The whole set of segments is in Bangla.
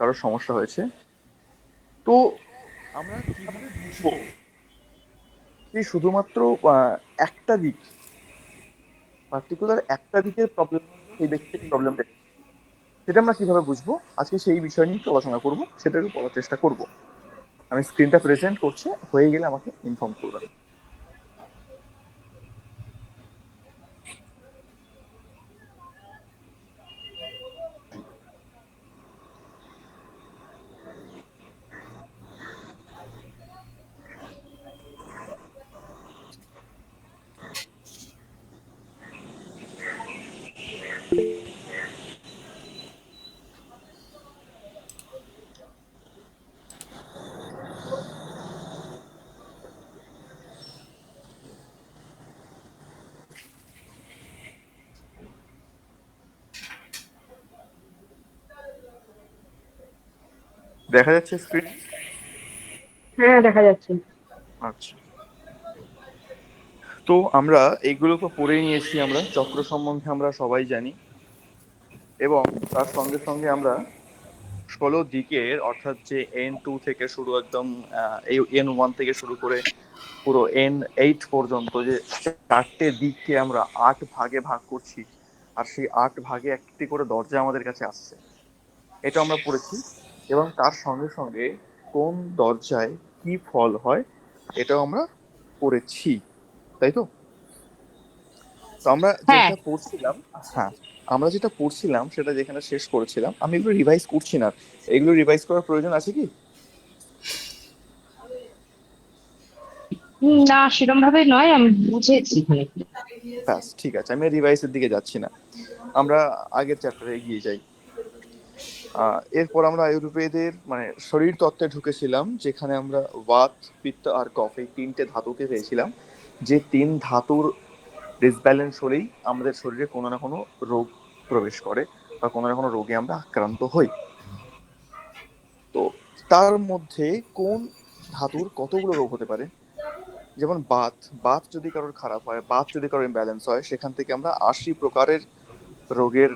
কারোর সমস্যা হয়েছে। তো আমরা কিভাবে বুঝবো যে শুধুমাত্র একটা দিক, পার্টিকুলার একটা দিকের প্রবলেম, সেই ব্যক্তির প্রবলেমটা সেটা আমরা কিভাবে বুঝবো? আজকে সেই বিষয় নিয়ে একটু আলোচনা করবো, সেটা একটু বলার চেষ্টা করবো। আমি স্ক্রিনটা প্রেজেন্ট করছি, হয়ে গেলে আমাকে ইনফর্ম করবেন। দেখা যাচ্ছে স্ক্রিনে? হ্যাঁ, দেখা যাচ্ছে। আচ্ছা, তো আমরা এইগুলো তো পড়েই নিয়েছি, আমরা চক্র সম্বন্ধে আমরা সবাই জানি, এবং তার সঙ্গে সঙ্গে আমরা 16 দিকের, অর্থাৎ যে N2 থেকে শুরু, একদম এই N1 থেকে শুরু করে পুরো N8 পর্যন্ত যে 4টে দিককে আমরা 8 ভাগে ভাগ করছি, আর সেই 8 ভাগে একটি করে দরজা আমাদের কাছে আসছে, এটা আমরা পড়েছি। এবং তার সঙ্গে সঙ্গে কোন দরজায় কি ফল হয় এটাও আমরা পড়েছি, তাই তো? তো আমরা হ্যাঁ। যেটা পড়ছিলাম, হ্যাঁ, আমরা যেটা পড়ছিলাম সেটা যেখানে শেষ করেছিলাম, আমি এগুলো রিভাইজ করছি না। এগুলো রিভাইজ করার প্রয়োজন আছে কি? না, সেরকম ভাবে নয়, আমি বুঝেছি খানিকটা। ব্যাস, ঠিক আছে, আমি রিভাইসের দিকে যাচ্ছি না, আমরা আগের চ্যাপ্টারে এগিয়ে যাই। এরপর আমরা আয়ুর্বেদের মানে শরীর তত্ত্বে ঢুকেছিলাম, যেখানে আমরা বাত, পিত্ত আর কফ এই 3টে ধাতুকে পেয়েছিলাম, যে 3 ধাতুর ডিসব্যালেন্স হলেই আমাদের শরীরে কোনো না কোনো রোগ প্রবেশ করে, বা কোনো না কোনো রোগে আমরা আক্রান্ত হই। তো তার মধ্যে কোন ধাতুর কতগুলো রোগ হতে পারে? যেমন বাত, বাত যদি কারোর খারাপ হয়, বাত যদি কারোর ইমব্যালেন্স হয়, সেখান থেকে আমরা 80 প্রকারের রোগের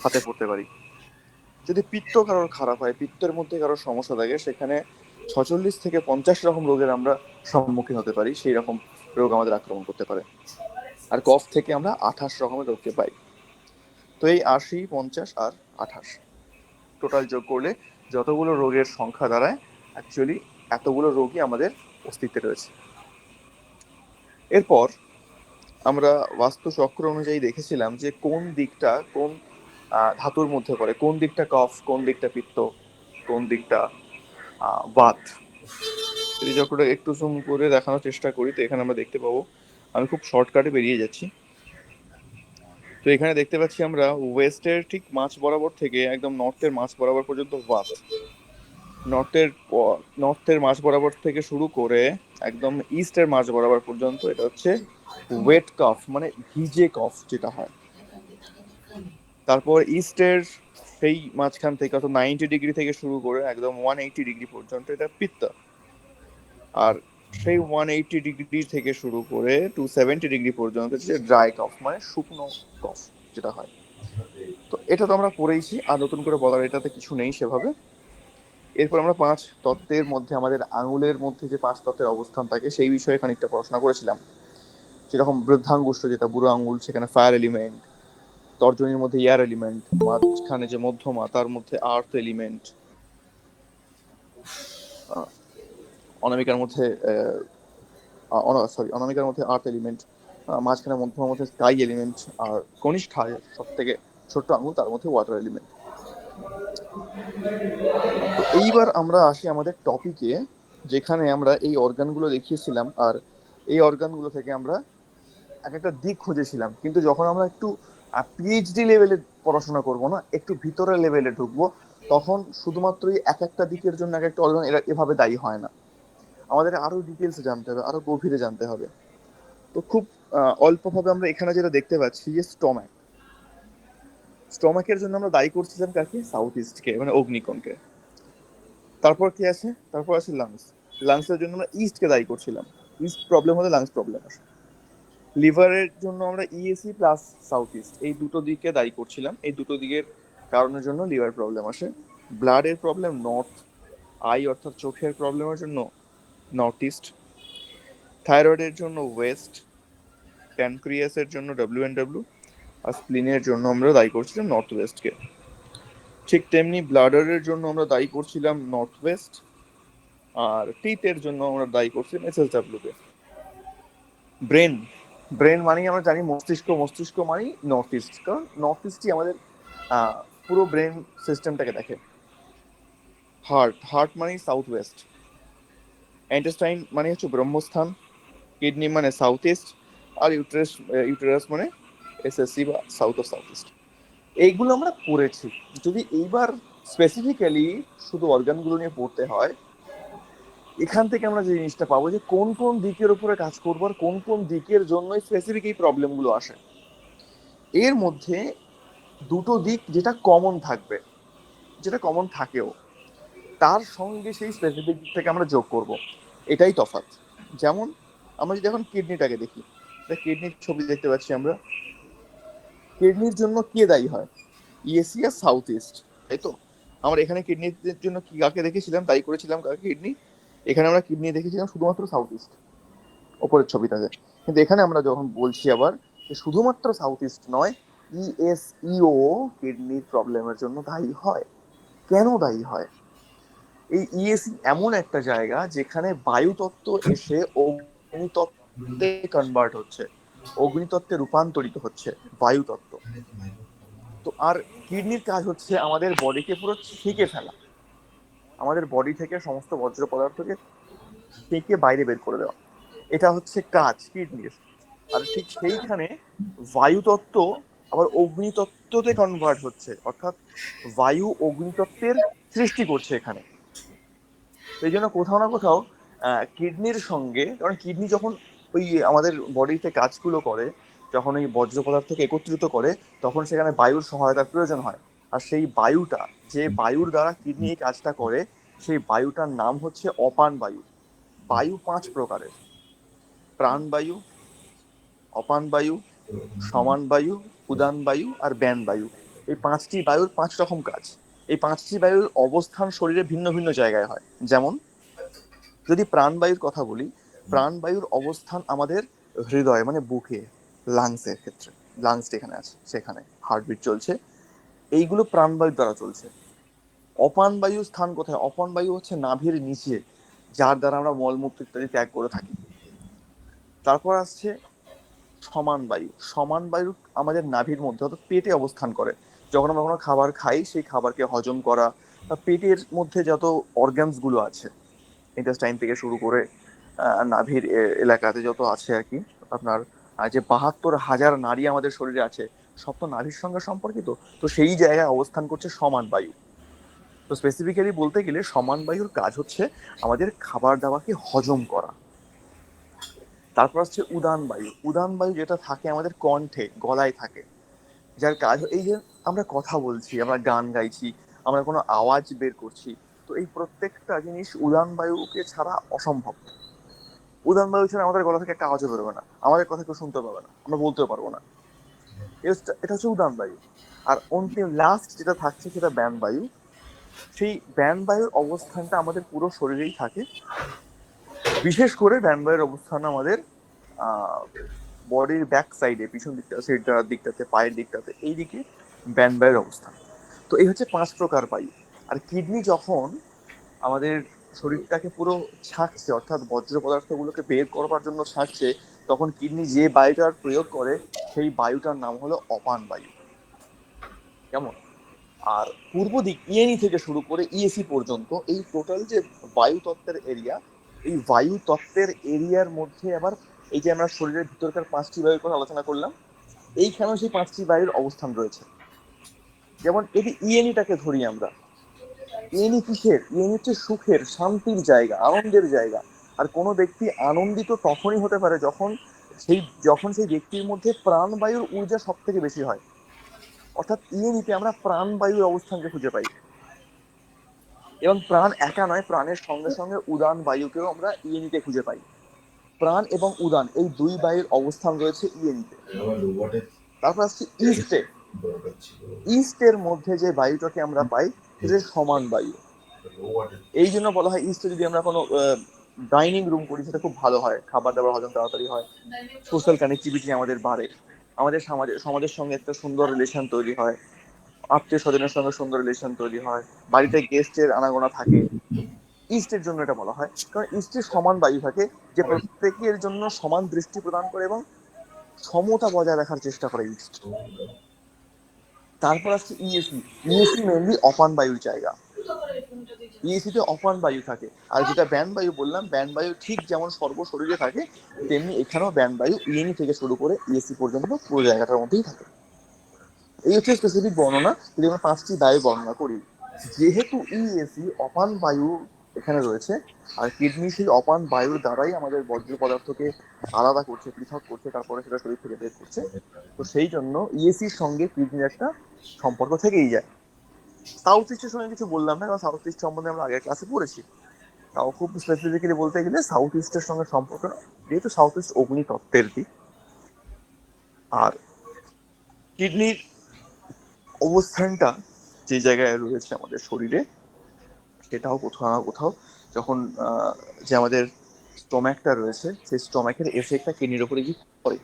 হাতে পড়তে পারি। যদি পিত্ত কারোর খারাপ হয়, পিত্তের মধ্যে কারোর সমস্যা থাকে, সেখানে 46 থেকে 50 রকম রোগের আমরা সম্মুখীন হতে পারি, সেই রকম রোগ আমাদের আক্রমণ করতে পারে। আর কফ থেকে আমরা 28 রকমের রোগকে পাই। তো এই 80, 50 আর 28 টোটাল যোগ করলে যতগুলো রোগের সংখ্যা দাঁড়ায়, অ্যাকচুয়ালি এতগুলো রোগই আমাদের অস্তিত্বে রয়েছে। এরপর আমরা বাস্তু চক্র অনুযায়ী দেখেছিলাম যে কোন দিকটা কোন ধাতুর মধ্যে পড়ে, কোন দিকটা কফ, কোন দিকটা পিত্ত, কোন দিকটা বাত। যদি চক্রটা একটু জুম করে দেখানোর চেষ্টা করি, তো এখানে আমরা দেখতে পাবো, আমি খুব শর্টকাটে বেরিয়ে যাচ্ছি। তো এখানে দেখতে পাচ্ছি আমরা ওয়েস্টের ঠিক মাঝ বরাবর থেকে একদম নর্থের মাঝ বরাবর পর্যন্ত বাত, নর্থের নর্থের মাঝ বরাবর থেকে শুরু করে একদম ইস্টের মাঝ বরাবর পর্যন্ত, এটা হচ্ছে ওয়েট কফ, মানে ভিজে কফ যেটা হয়। তারপর ইস্টের সেই মাঝখান থেকে, অর্থাৎ 90 ডিগ্রি থেকে শুরু করে একদম 180 ডিগ্রি পর্যন্ত, এটা পিত্ত। আর সেই 180 ডিগ্রি থেকে শুরু করে 270 ডিগ্রি পর্যন্ত হচ্ছে ড্রাই কফ, মানে শুকনো কফ যেটা হয়। তো এটা তো আমরা পড়েইছি, আর নতুন করে বলার এটাতে কিছু নেই সেভাবে। এরপর আমরা 5 তত্ত্বের মধ্যে আমাদের আঙুলের মধ্যে যে 5 তত্ত্বের অবস্থান থাকে সেই বিষয়ে খানিকটা পড়াশোনা করেছিলাম। যেরকম বৃদ্ধাঙ্গুষ্ঠ যেটা বুড়ো আঙুল, সেখানে ফায়ার এলিমেন্ট, তর্জনীর মধ্যে এয়ার এলিমেন্ট, মাঝখানে যে মধ্যমা তার মধ্যে আর্থ এলিমেন্ট, অনামিকার মধ্যে সরি, অনামিকার মধ্যে আর্থ এলিমেন্ট, মাঝখানে মধ্যমার মধ্যে স্কাই এলিমেন্ট, আর কনিষ্ঠায় সব থেকে ছোট্ট আঙুল, তার মধ্যে ওয়াটার এলিমেন্ট। তো এইবার আমরা আসি আমাদের টপিকে, যেখানে আমরা এই অর্গানগুলো দেখিয়েছিলাম, আর এই অর্গানগুলো থেকে আমরা এক একটা দিক খুঁজেছিলাম। কিন্তু যখন আমরা একটু পিএইচডি লেভেলে পড়াশোনা করব, না একটু ভিতরের লেভেলে ঢুকবো, তখন শুধুমাত্রই এক একটা দিকের জন্য এক একটা অর্গান এরা এভাবে দায়ী হয় না, আমাদের আরো ডিটেলস জানতে হবে, আরো গভীরে জানতে হবে। তো খুব অল্পভাবে আমরা এখানে যেটা দেখতে পাচ্ছি যে স্টমাক, স্টমাকের জন্য আমরা দায়ী করছিলাম কাকে? সাউথ ইস্টকে, মানে অগ্নিকোণকে। তারপর কি আছে? তারপর আছে লাংস, লাংসের জন্য আমরা ইস্টকে দায়ী করছিলাম, ইস্ট প্রবলেম হলে লাংস প্রবলেম আসে। লিভারের জন্য আমরা ইএসি প্লাস সাউথ ইস্ট, এই দুটো দিককে দায়ী করছিলাম, এই দুটো দিকের কারণের জন্য লিভার প্রবলেম আসে। ব্লাডের প্রবলেম নর্থ, আই অর্থাৎ চোখের প্রবলেমের জন্য নর্থ ইস্ট, থাইরয়েডের জন্য ওয়েস্ট, প্যানক্রিয়াসের জন্য ডব্লিউ, আর স্প্লিনের জন্য আমরা দায়ী করছিলাম নর্থ ওয়েস্টকে। ঠিক তেমনি ব্লাডারের জন্য আমরা দায়ী করছিলাম নর্থ ওয়েস্ট, আর টিথের জন্য আমরা দায়ী করছিলাম এসএসডব্লিউ কে। ব্রেন, ব্রেন মানেই আমরা জানি মস্তিষ্ক, মস্তিষ্ক মানেই নর্থ ইস্ট, কারণ নর্থ ইস্টই আমাদের পুরো ব্রেন সিস্টেমটাকে দেখে। হার্ট, হার্ট মানেই সাউথ ওয়েস্ট, ইন্টেস্টাইন মানে হচ্ছে ব্রহ্মস্থান, কিডনি মানে সাউথ ইস্ট, আর ইউটেরাস, ইউটেরাস মানে এসএসসি বা সাউথ অফ সাউথ ইস্ট। এইগুলো আমরা পড়েছি। যদি এইবার স্পেসিফিক্যালি শুধু অর্গানগুলো নিয়ে পড়তে হয়, এখান থেকে আমরা যে জিনিসটা পাবো যে কোন কোন দিকের উপরে কাজ করবো আর কোন কোন দিকের জন্যই স্পেসিফিক এই প্রবলেমগুলো আসে। এর মধ্যে দুটো দিক যেটা কমন থাকবে, যেটা কমন থাকেও, তার সঙ্গে সেই স্পেসিফিক দিক থেকে আমরা যোগ করব, এটাই তফাৎ। যেমন আমরা যদি এখন কিডনিটাকে দেখি, কিডনির ছবি দেখতে পাচ্ছি আমরা। কিডনির জন্য কে দায়ী হয়? ইএসি আর সাউথ ইস্ট, তাই তো? আমরা এখানে কিডনির জন্য কি কাকে দেখেছিলাম, দায়ী করেছিলাম কাকে? কিডনি। এখানে আমরা কিডনি দেখেছিলাম শুধুমাত্র সাউথ ইস্ট, ওপরের ছবিটাতে। কিন্তু এখানে আমরা যখন বলছি আবার যে শুধুমাত্র সাউথ ইস্ট নয়, ইএসইও কিডনির প্রবলেমের জন্য দায়ী হয়। কেন দায়ী হয়? এই ইএসি এমন একটা জায়গা যেখানে বায়ুতত্ত্ব এসে অগ্নিতত্ত্বে কনভার্ট হচ্ছে, অগ্নিতত্ত্বে রূপান্তরিত হচ্ছে বায়ুতত্ত্ব। তো আর কিডনির কাজ হচ্ছে আমাদের বডিকে পুরো ছেঁকে ফেলা, আমাদের বডি থেকে সমস্ত বর্জ্য পদার্থকে ছেঁকে বাইরে বের করে দেওয়া, এটা হচ্ছে কাজ কিডনির। আর ঠিক সেইখানে বায়ুতত্ত্ব আবার অগ্নিতত্ত্বতে কনভার্ট হচ্ছে, অর্থাৎ বায়ু অগ্নিতত্ত্বের সৃষ্টি করছে এখানে। এই জন্য কোথাও না কোথাও কিডনির সঙ্গে, কারণ কিডনি যখন ওই আমাদের বডিতে কাজগুলো করে, যখন ওই বর্জ্য পদার্থকে একত্রিত করে, তখন সেখানে বায়ুর সহায়তার প্রয়োজন হয়। আর সেই বায়ুটা, যে বায়ুর দ্বারা কিডনি এই কাজটা করে, সেই বায়ুটার নাম হচ্ছে অপান বায়ু। বায়ু 5 প্রকারের: প্রাণবায়ু, অপান বায়ু, সমান বায়ু, উদান বায়ু আর ব্যান বায়ু। এই 5টি বায়ুর 5 রকম কাজ। এই 5টি বায়ুর অবস্থান শরীরে ভিন্ন ভিন্ন জায়গায় হয়। যেমন যদি প্রাণবায়ুর কথা বলি, প্রাণবায়ুর অবস্থান আমাদের হৃদয় মানে বুকে, লাংসের ক্ষেত্রে, লাংস যেখানে আছে সেখানে হার্টবিট চলছে, এইগুলো প্রাণবায়ুর দ্বারা চলছে। অপান বায়ুর স্থান কোথায়? অপান বায়ু হচ্ছে নাভির নিচে, যার দ্বারা আমরা মলমূত্র ইত্যাদি ত্যাগ করে থাকি। তারপর আসছে সমান বায়ু। সমান বায়ু আমাদের নাভির মধ্যে অর্থাৎ পেটে অবস্থান করে। যখন আমরা কোনো খাবার খাই, সেই খাবারকে হজম করা, বা পেটের মধ্যে যত অর্গানস গুলো আছে, ইন্টেস্টাইন থেকে শুরু করে নাভির এলাকাতে যত আছে আর কি, আপনার যে 72,000 নাড়ি আমাদের শরীরে আছে, সব তো নাভির সঙ্গে সম্পর্কিত। তো সেই জায়গায় অবস্থান করছে সমান বায়ু। তো স্পেসিফিক্যালি বলতে গেলে সমান বায়ুর কাজ হচ্ছে আমাদের খাবার দাবারকে হজম করা। তারপর হচ্ছে উদান বায়ু। উদান বায়ু যেটা থাকে আমাদের কণ্ঠে, গলায় থাকে, যার কাজ এই যে আমরা কথা বলছি, আমরা গান গাইছি, আমরা কোনো আওয়াজ বের করছি, তো এই প্রত্যেকটা জিনিস উদান বায়ুকে ছাড়া অসম্ভব। উদান বায়ু ছাড়া আমাদের গলা থেকে একটা আওয়াজও বেরোবে না, আমাদের কথা কেউ শুনতে পাবে না, আমরা বলতেও পারবো না। এটা হচ্ছে উদান বায়ু। আর অন্তিম লাস্ট যেটা থাকছে সেটা ব্যান বায়ু। সেই ব্যান বায়ুর অবস্থানটা আমাদের পুরো শরীরেই থাকে। বিশেষ করে ব্যান বায়ুর অবস্থান আমাদের বডির ব্যাক সাইডে, পিছন দিকটা, সেটার দিকটাতে, পায়ের দিকটাতে, এই দিকে ব্যান বায়ুর অবস্থান। তো এই হচ্ছে 5 প্রকার বায়ু। আর কিডনি যখন আমাদের শরীরটাকে পুরো ছাঁকছে, অর্থাৎ বর্জ্য পদার্থগুলোকে বের করবার জন্য ছাঁকছে, তখন কিডনি যে বায়ুটার প্রয়োগ করে, সেই বায়ুটার নাম হলো অপান বায়ু। কেমন? আর পূর্ব দিক ইএনই থেকে শুরু করে ইএসি পর্যন্ত, এই টোটাল যে বায়ু তত্ত্বের এরিয়া, এই বায়ু তত্ত্বের এরিয়ার মধ্যে আবার এই যে আমরা শরীরের ভিতরকার 5টি বায়ুর কথা আলোচনা করলাম, এইখানেও সেই 5টি বায়ুর অবস্থান রয়েছে। যেমন এই ইএনইটাকে ধরি আমরা, ইএনই কিসের? ইএনই হচ্ছে সুখের, শান্তির জায়গা, আনন্দের জায়গা। আর কোনো ব্যক্তি আনন্দিত তখনই হতে পারে যখন সেই ব্যক্তির মধ্যে প্রাণবায়ুর ঊর্জা সব থেকে বেশি হয়। অর্থাৎ ইএনইতে আমরা প্রাণবায়ুর অবস্থানকে খুঁজে পাই। এবং প্রাণ একা নয়, প্রাণের সঙ্গে সঙ্গে উদান বায়ুকেও আমরা ইএনইতে খুঁজে পাই। প্রাণ এবং উদান এই 2 বায়ুর অবস্থান রয়েছে ইএনইতে। তারপর আসছে ইস্টে। ইস্টের মধ্যে যে বায়ুটাকে আমরা পাই, যে সমান বায়ু। এই জন্য বলা হয় ইস্টে যদি আমরা কোনো ডাইনিং রুম করি সেটা খুব ভালো হয়, খাবার দাবার হজম তাড়াতাড়ি হয়, সোশ্যাল কানেক্টিভিটি আমাদের বাড়ে, আমাদের সমাজের সঙ্গে একটা সুন্দর রিলেশন তৈরি হয়, আত্মীয় স্বজনের সঙ্গে সুন্দর রিলেশন তৈরি হয়, বাড়িতে গেস্টের আনাগোনা থাকে। ইস্টের জন্য এটা বলা হয়, কারণ ইস্টে সমান বায়ু থাকে, যে প্রত্যেকের জন্য সমান দৃষ্টি প্রদান করে এবং সমতা বজায় রাখার চেষ্টা করে ইস্ট। তারপর আসছে ইএসি। ইএসি মেনলি অপান বায়ুর জায়গা। ইএসিতে অপান বায়ু থাকে। আর যেটা ব্যান বায়ু বললাম, ব্যান বায়ু ঠিক যেমন সর্ব শরীরে থাকে, তেমনি এখানেও ব্যান বায়ু ইএনই থেকে শুরু করে ইএসি পর্যন্ত পুরো জায়গাটার মধ্যেই থাকে। এই হচ্ছে স্পেসিফিক বর্ণনা। যদি আমরা 5টি বায়ু বর্ণনা করি, যেহেতু ইএসি অপান বায়ু এখানে রয়েছে, আর কিডনি সেই অপান বায়ুর দ্বারাই আমাদের বর্জ্য পদার্থকে আলাদা করছে, পৃথক করছে, তারপরে সেটা শরীর থেকে বের করছে, তো সেই জন্য ইএসির সঙ্গে কিডনির একটা সম্পর্ক থেকেই যায়। সাউথ ইস্টের সঙ্গে কিছু বললাম না, কারণ সাউথ ইস্ট সম্বন্ধে আমরা আগের ক্লাসে পড়েছি। তাও খুব স্পেসিফিক্যালি বলতে গেলে সাউথ ইস্টের সঙ্গে সম্পর্ক, যেহেতু সাউথ ইস্ট অগ্নিতত্ত্বের দিক, আর কিডনির অবস্থানটা যে জায়গায় রয়েছে আমাদের শরীরে, সেটাও কোথাও না কোথাও যখন যে আমাদের স্টমাকটা রয়েছে, সেই স্টমাকের এফেক্টটা কিডনির উপরে গিয়ে পড়ে।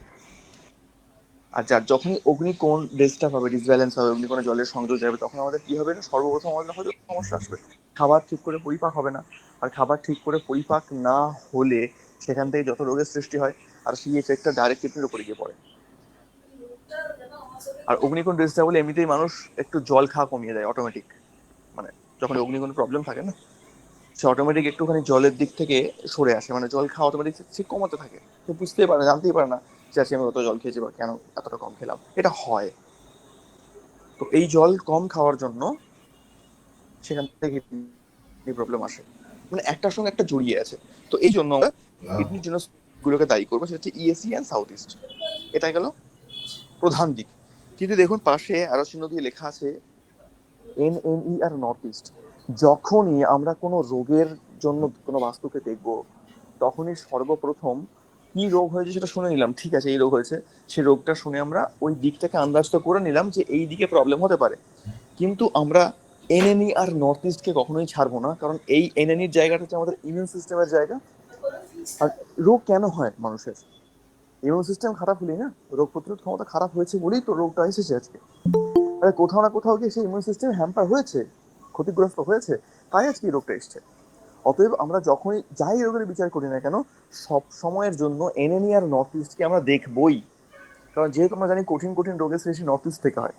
আর যার যখনই অগ্নিকোণ ডিস্টার্ব হবে, ডিসব্যালেন্স হবে, অগ্নিকোণে জলের সংযোগ যাবে, তখন আমাদের কি হবে, সর্বপ্রথম আমাদের হয়তো সমস্যা আসবে, খাবার ঠিক করে পরিপাক হবে না। আর খাবার ঠিক করে পরিপাক না হলে সেখান থেকে যত রোগের সৃষ্টি হয়, আর সেই এফেক্টটা ডাইরেক্ট কিডনির উপরে গিয়ে পড়ে। আর অগ্নিকোণ ডিস্টার্ব হলে এমনিতেই মানুষ একটু জল খাওয়া কমিয়ে দেয় অটোমেটিক, মানে যখন অগ্নিকোণ প্রবলেম থাকে না, সে অটোমেটিক একটুখানি জলের দিক থেকে সরে আসে, মানে জল খাওয়া অটোমেটিক সে কমাতে থাকে। সে বুঝতেই পারে না, জানতেই পারে না যে আজকে আমি কত জল খেয়েছি বা কেন এতটা কম খেলাম, এটা হয়। তো এই জল কম খাওয়ার জন্য সেখান থেকে কিডনি প্রবলেম আসে, মানে একটার সঙ্গে একটা জড়িয়ে আছে। তো এই জন্য আমরা কিডনির জন্য গুলোকে দায়ী করবো, সেটা হচ্ছে ইএসি অ্যান্ড সাউথ ইস্ট। এটা গেল প্রধান দিক। কিন্তু দেখুন পাশে আরো চিহ্ন দিয়ে লেখা আছে এনএনই আর নর্থ ইস্ট। যখনই আমরা কোনো রোগের জন্য কোনো বাস্তুকে দেখব, তখনই সর্বপ্রথম কি রোগ হয়েছে সেটা শুনে নিলাম, ঠিক আছে এই রোগ হয়েছে, সেই রোগটা শুনে আমরা ওই দিকটাকে আন্দাজ তো করে নিলাম যে এই দিকে প্রবলেম হতে পারে। কিন্তু আমরা এনএনই আর নর্থ ইস্টকে কখনোই ছাড়বো না, কারণ এই এনএনইর জায়গাটা হচ্ছে আমাদের ইমিউন সিস্টেমের জায়গা। আর রোগ কেন হয় মানুষের? ইমিউন সিস্টেম খারাপ হলেই না, রোগ প্রতিরোধ ক্ষমতা খারাপ হয়েছে বলেই তো রোগটা এসেছে আজকে। কোথাও না কোথাও গিয়ে সেই ইমিউন সিস্টেম হ্যাম্পার হয়েছে, ক্ষতিগ্রস্ত হয়েছে, তাই আজকে এই রোগটা এসছে। অতএব আমরা যখনই যাই রোগের বিচার করি না কেন, সব সময়ের জন্য এনএনই আর নর্থ ইস্টকে আমরা দেখবই। কারণ যেহেতু আমরা জানি কঠিন কঠিন রোগের সৃষ্টি নর্থ ইস্ট থেকে হয়,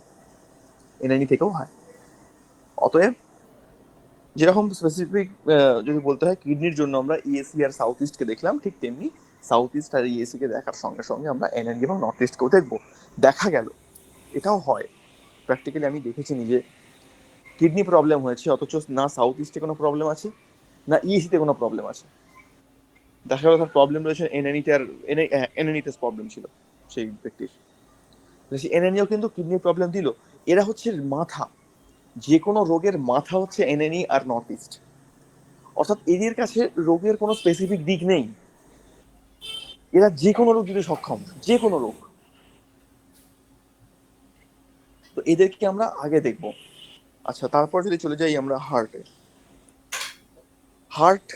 এনএনই থেকেও হয়। অতএব যেরকম স্পেসিফিক যদি বলতে হয় কিডনির জন্য আমরা ইএসি আর সাউথ ইস্টকে দেখলাম, ঠিক তেমনি সাউথ ইস্ট আর ইএসি কে দেখার সঙ্গে সঙ্গে আমরা এনএনই এবং নর্থ ইস্টকেও দেখবো। দেখা গেল এটাও হয়, প্র্যাকটিক্যালি আমি দেখেছি নিজে, কিডনি প্রবলেম হয়েছে অথচ না সাউথ ইস্টে কোনো প্রবলেম আছে না ইএসিতে কোনো প্রবলেম আছে। দেখা গেল তার প্রবলেম রয়েছে এনএনিতে, আর এনএনিতে প্রবলেম ছিল সেই ব্যক্তির, এনএনিও কিন্তু কিডনির প্রবলেম দিল। এরা হচ্ছে মাথা, যে কোনো রোগের মাথা হচ্ছে এনএনি আর নর্থ ইস্ট। অর্থাৎ এদের কাছে রোগের কোনো স্পেসিফিক দিক নেই, এরা যে কোনো রোগ দিতে সক্ষম, যে কোনো রোগ। তো এদেরকে আমরা আগে দেখব। আচ্ছা, তারপর যদি চলে যাই আমরা হার্টে। হার্ট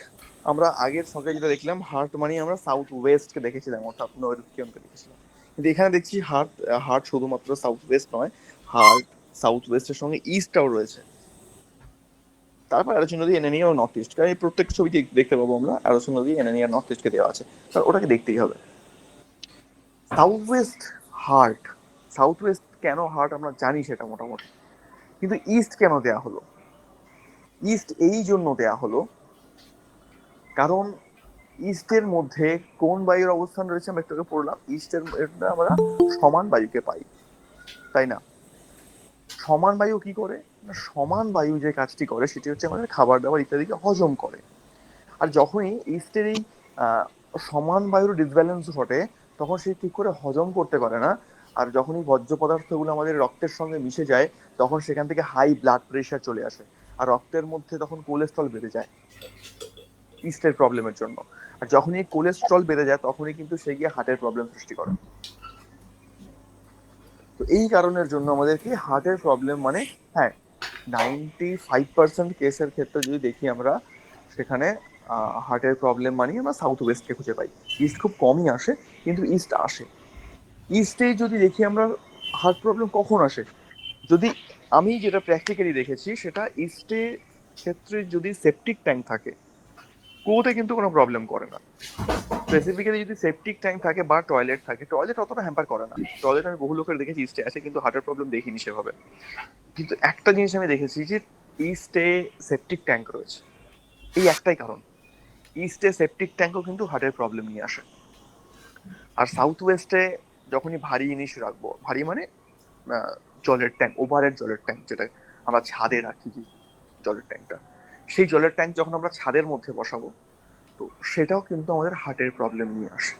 আমরা আগের সঙ্গে যেটা দেখলাম, হার্ট মানে আমরা সাউথ ওয়েস্টকে দেখেছিলাম, অর্থাৎ নৈরুত্যকে দেখেছিলাম। কিন্তু এখানে দেখছি হার্ট হার্ট শুধুমাত্র সাউথ ওয়েস্ট নয়, হার্ট সাউথ ওয়েস্টের সঙ্গে ইস্টটাও রয়েছে। তারপর আলোচনা দিয়ে এনএনই আর নর্থ ইস্ট, কারণ এই প্রত্যেক ছবিতে দেখতে পাবো আমরা আলোচনা দিয়ে এনএনই আর নর্থ ইস্টকে দেওয়া আছে, কারণ ওটাকে দেখতেই হবে। South West heart, south West কেন হার্ট আমরা জানি সেটা মোটামুটি, কিন্তু ইস্ট কেন দেয়া হলো? ইস্ট এই জন্য দেয়া হলো কারণ ইস্টের মধ্যে কোন বায়ুর অবস্থান রয়েছে আমরা একটু আগে পড়লাম, ইস্টের মধ্যে আমরা সমান বায়ুকে পাই, তাই না? সমান বায়ু কি করে না, সমান বায়ু যে কাজটি করে সেটি হচ্ছে আমাদের খাবার দাবার ইত্যাদিকে হজম করে। আর যখনই ইস্টের এই সমান বায়ুর ডিসব্যালেন্স ঘটে, তখন সে ঠিক করে হজম করতে পারে না। আর যখনই বর্জ্য পদার্থগুলো আমাদের রক্তের সঙ্গে মিশে যায়, তখন সেখান থেকে হাই ব্লাড প্রেশার চলে আসে, আর রক্তের মধ্যে তখন কোলেস্ট্রল বেড়ে যায় ইস্টের প্রবলেমের জন্য। আর যখনই কোলেস্ট্রল বেড়ে যায়, তখনই কিন্তু সে গিয়ে হার্টের প্রবলেম সৃষ্টি করে। তো এই কারণের জন্য আমাদেরকে হার্টের প্রবলেম মানে, হ্যাঁ 95% কেসের ক্ষেত্রে যদি দেখি আমরা, সেখানে হার্টের প্রবলেম মানে আমরা সাউথ ওয়েস্টকে খুঁজে পাই। ইস্ট খুব কমই আসে, কিন্তু ইস্ট আসে। ইস্টে যদি দেখি আমরা হার্ট প্রবলেম কখন আসে, যদি আমি যেটা প্র্যাকটিক্যালি দেখেছি সেটা ইস্টে ক্ষেত্রে যদি সেপটিক ট্যাঙ্ক থাকে, কুয়োতে কিন্তু কোনো প্রবলেম করে না। স্পেসিফিক্যালি যদি সেপটিক ট্যাঙ্ক থাকে বা টয়লেট থাকে, টয়লেট অতটা হ্যাম্পার করে না। টয়লেট আমি বহু লোকের দেখেছি ইস্টে আছে, কিন্তু হার্টের প্রবলেম দেখিনি সেভাবে। কিন্তু একটা জিনিস আমি দেখেছি যে ইস্টে সেপটিক ট্যাঙ্ক রয়েছে, এই একটাই কারণ। ইস্টে সেপটিক ট্যাঙ্কও কিন্তু হার্টের প্রবলেম নিয়ে আসে। আর সাউথ ওয়েস্টে যখনই ভারী জিনিস রাখবো, ভারী মানে আহ, জলের ট্যাঙ্ক, ওভারের জলের ট্যাঙ্ক যেটা আমরা ছাদে রাখি, যে জলের ট্যাঙ্কটা, সেই জলের ট্যাঙ্ক যখন আমরা ছাদের মধ্যে বসাবো, তো সেটাও কিন্তু আমাদের হার্টের প্রবলেম নিয়ে আসে।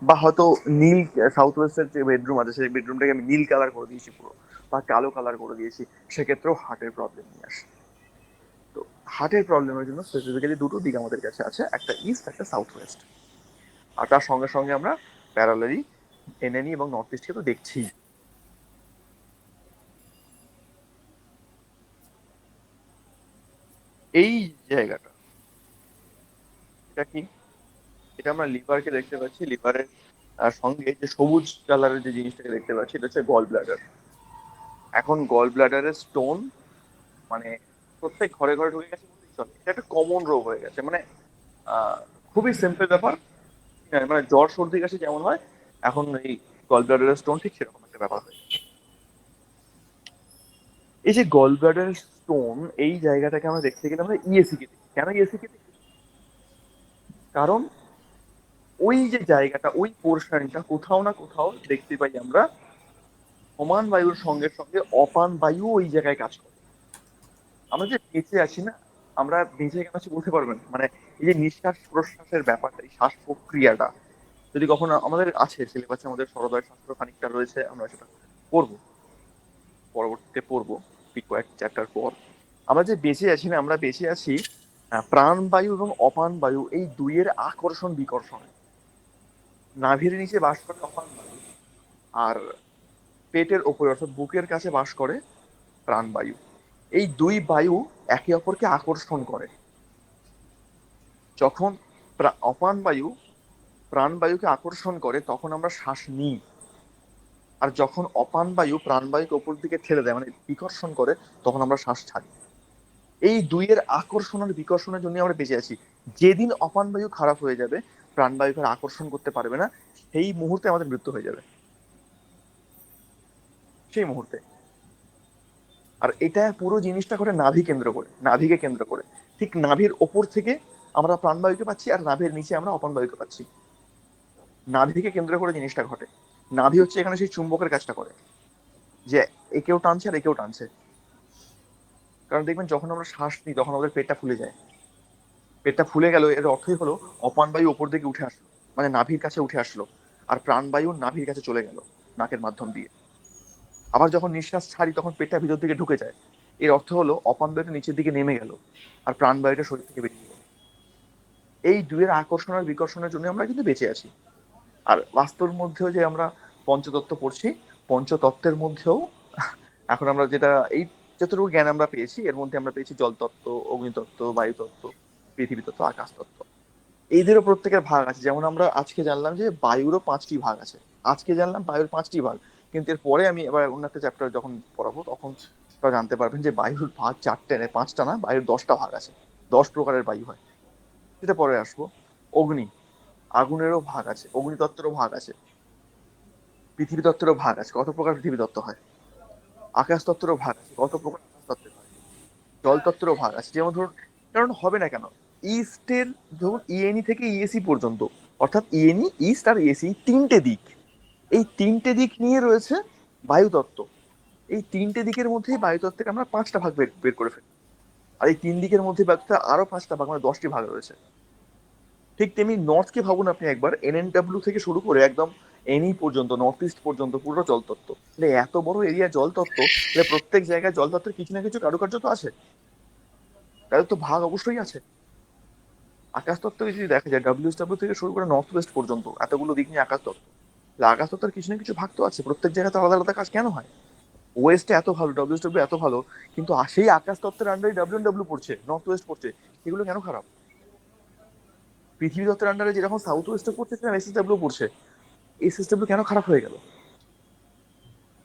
বা হয়তো নীল, সাউথ ওয়েস্টের যে বেডরুম আছে সেই বেডরুমটাকে আমি নীল কালার করে দিয়েছি পুরো, বা কালো কালার করে দিয়েছি, সেক্ষেত্রেও হার্টের প্রবলেম নিয়ে আসে। তো হার্টের প্রবলেমের জন্য স্পেসিফিক্যালি দুটো দিক আমাদের কাছে আছে, একটা ইস্ট, একটা সাউথ ওয়েস্ট। আর তার সঙ্গে সঙ্গে আমরা প্যারালালি এনএনি এবং নর্থ ইস্টকে তো দেখছি। এই জায়গাটা, এটা কি, এটা আমরা লিভারকে দেখতে পাচ্ছি, লিভারের সঙ্গে যে সবুজ কালারের যে জিনিসটাকে দেখতে পাচ্ছি, এটা হচ্ছে গল ব্লাডার। এখন গল ব্লাডারের স্টোন মানে প্রত্যেক ঘরে ঘরে ঢুকে গেছে বললেই চলে। এটা একটা কমন রোগ হয়ে গেছে, মানে আহ, খুবই সিম্পল ব্যাপার। মানে জ্বর সর্দি কাশি যেমন হয়, এখন এই গল ব্লাডারের স্টোন ঠিক সেরকম একটা ব্যাপার হয়ে গেছে। এই যে গল ব্লাডারের স্টোন, এই জায়গাটাকে আমরা দেখতে গেলে আমরা ইএসি কে দেখি। কেন ইএসি কে দেখি? কারণ ওই যে জায়গাটা, ওই পোর্শনটা কোথাও না কোথাও দেখতে পাই আমরা সমান বায়ুর সঙ্গে সঙ্গে অপান বায়ু ওই জায়গায় কাজ করে। আমরা যে বেঁচে আছি না, আমরা বেঁচে কেন আছি বলতে পারবেন? মানে এই যে নিঃশ্বাস প্রশ্বাসের ব্যাপারটা, এই শ্বাস প্রক্রিয়াটা যদি কখনো আমাদের আছে সিলেবাসে, আমাদের সরোদয় শাস্ত্র খানিকটা রয়েছে, আমরা সেটা পড়বো, পরবর্তীতে পড়বো কয়েক চ্যাপ্টার পর। আমরা যে বেঁচে আছি না, আমরা বেঁচে আছি প্রাণবায়ু এবং অপান বায়ু এই দুইয়ের আকর্ষণ বিকর্ষণ। নাভির নিচে বাস করে অপান বায়ু, আর পেটের ওপরে অর্থাৎ বুকের কাছে বাস করে প্রাণবায়ু। এই দুই বায়ু একে অপরকে আকর্ষণ করে। যখন অপান বায়ু প্রাণবায়ুকে আকর্ষণ করে তখন আমরা শ্বাস নিই, আর যখন অপান বায়ু প্রাণবায়ুকে ওপর দিকে ঠেলে দেয় মানে বিকর্ষণ করে, তখন আমরা শ্বাস ছাড়ি। এই দুইয়ের আকর্ষণ আর বিকর্ষণের জন্য আমরা বেঁচে আছি। যেদিন অপান বায়ু খারাপ হয়ে যাবে, প্রাণবায়ুকে আর আকর্ষণ করতে পারবে না, সেই মুহূর্তে আমাদের মৃত্যু হয়ে যাবে, সেই মুহূর্তে। আর এটা পুরো জিনিসটা ঘটে নাভি কেন্দ্র করে, নাভিকে কেন্দ্র করে। ঠিক নাভির ওপর থেকে আমরা প্রাণবায়ুকে পাচ্ছি, আর নাভির নিচে আমরা অপান বায়ুকে পাচ্ছি। নাভিকে কেন্দ্র করে জিনিসটা ঘটে। নাভি হচ্ছে এখানে সেই চুম্বকের কাজটা করে, যে একেও টানছে আর একেও টানছে। কারণ দেখবেন যখন আমরা শ্বাস নিই তখন আমাদের পেটটা ফুলে যায়। পেটটা ফুলে গেল এর অর্থই হলো অপান বায়ু উপর দিকে উঠে আসলো, মানে নাভির কাছে উঠে আসলো, আর প্রাণবায়ু নাভির কাছে চলে গেল নাকের মাধ্যম দিয়ে। আবার যখন নিঃশ্বাস ছাড়ি তখন পেটটা ভিতর দিকে ঢুকে যায়, এর অর্থ হলো অপান বায়ুটা নিচের দিকে নেমে গেল, আর প্রাণবায়ুটা শরীর থেকে বেরিয়ে গেল। এই দুয়ের আকর্ষণ আর বিকর্ষণের জন্য আমরা কিন্তু বেঁচে আছি। আর বাস্তুর মধ্যেও যে আমরা পঞ্চতত্ত্ব পড়ছি, পঞ্চতত্ত্বের মধ্যেও এখন আমরা যেটা এই যতটুকু জ্ঞান আমরা পেয়েছি, এর মধ্যে আমরা পেয়েছি জলতত্ত্ব, অগ্নিতত্ত্ব, বায়ুতত্ত্ব, পৃথিবী তত্ত্ব, আকাশ তত্ত্ব। এদেরও প্রত্যেকের ভাগ আছে। যেমন আমরা আজকে জানলাম যে বায়ুরও 5টি ভাগ আছে, আজকে জানলাম বায়ুর 5টি ভাগ। কিন্তু এর পরে আমি এবার অন্য একটা চ্যাপ্টার যখন পড়াবো তখন আপনারা জানতে পারবেন যে বায়ুর ভাগ 4টে, 5টা না, বায়ুর 10টা ভাগ আছে। 10 প্রকারের বায়ু হয়, সেটা পরে আসবো। অগ্নি, আগুনেরও ভাগ আছে, অগ্নিতত্ত্বেরও ভাগ আছে, পৃথিবী তত্ত্বেরও ভাগ আছে, কত প্রকার পৃথিবী তত্ত্ব হয়। আকাশ তত্ত্বেরও ভাগ আছে, কত প্রকার আকাশ তত্ত্বের হয়। জল তত্ত্বেরও ভাগ আছে। যেমন ধরুন, কারণ হবে না কেন, ইস্টের ধরুন ইএনই থেকে ইএসি পর্যন্ত, অর্থাৎ ইএনই, ইস্ট আর ইএসি, 3টে দিক। এই 3টে দিক নিয়ে রয়েছে বায়ুতত্ত্ব। এই 3টে দিকের মধ্যেই বায়ুতত্ত্বের আমরা 5টা ভাগ বের বের করে ফেলি। আর এই 3 দিকের মধ্যে বায়ুতত্ত্বের আরো 5টা ভাগ, মানে 10টি ভাগ রয়েছে। ঠিক তেমনি নর্থকে ভাবুন আপনি একবার, এনএনডব্লিউ থেকে শুরু করে একদম এনি পর্যন্ত, নর্থ ইস্ট পর্যন্ত পুরো জলতত্ত্ব। তাহলে এত বড় এরিয়া জলতত্ত্ব, তাহলে প্রত্যেক জায়গায় জলতত্ত্বের কিছু না কিছু কারুকার্য তো আছে, তাদের তো ভাগ অবশ্যই আছে। আকাশ তত্ত্বে যদি দেখা যায় ডব্লিউএসডব্লিউ থেকে শুরু করে নর্থ ওয়েস্ট পর্যন্ত এতগুলো দিক নিয়ে আকাশ তত্ত্ব, তাহলে আকাশ তত্ত্বের কিছু না কিছু ভাগ তো আছে। প্রত্যেক জায়গাতে আলাদা আলাদা কাজ কেন হয়? ওয়েস্টে এত ভালো, ডব্লিউএসডব্লিউ এত ভালো, কিন্তু সেই আকাশ তত্ত্বের আন্ডারে ডাব্লিউএনডব্লিউ পড়ছে, নর্থ ওয়েস্ট পড়ছে। এগুলো কেন খারাপ? পৃথিবী তত্ত্বের আন্ডারে যেরকম সাউথ ওয়েস্টে পড়ছে সেরকম এসএসডব্লিউ পড়ছে, এসএসডব্লিউ কেন খারাপ হয়ে গেল?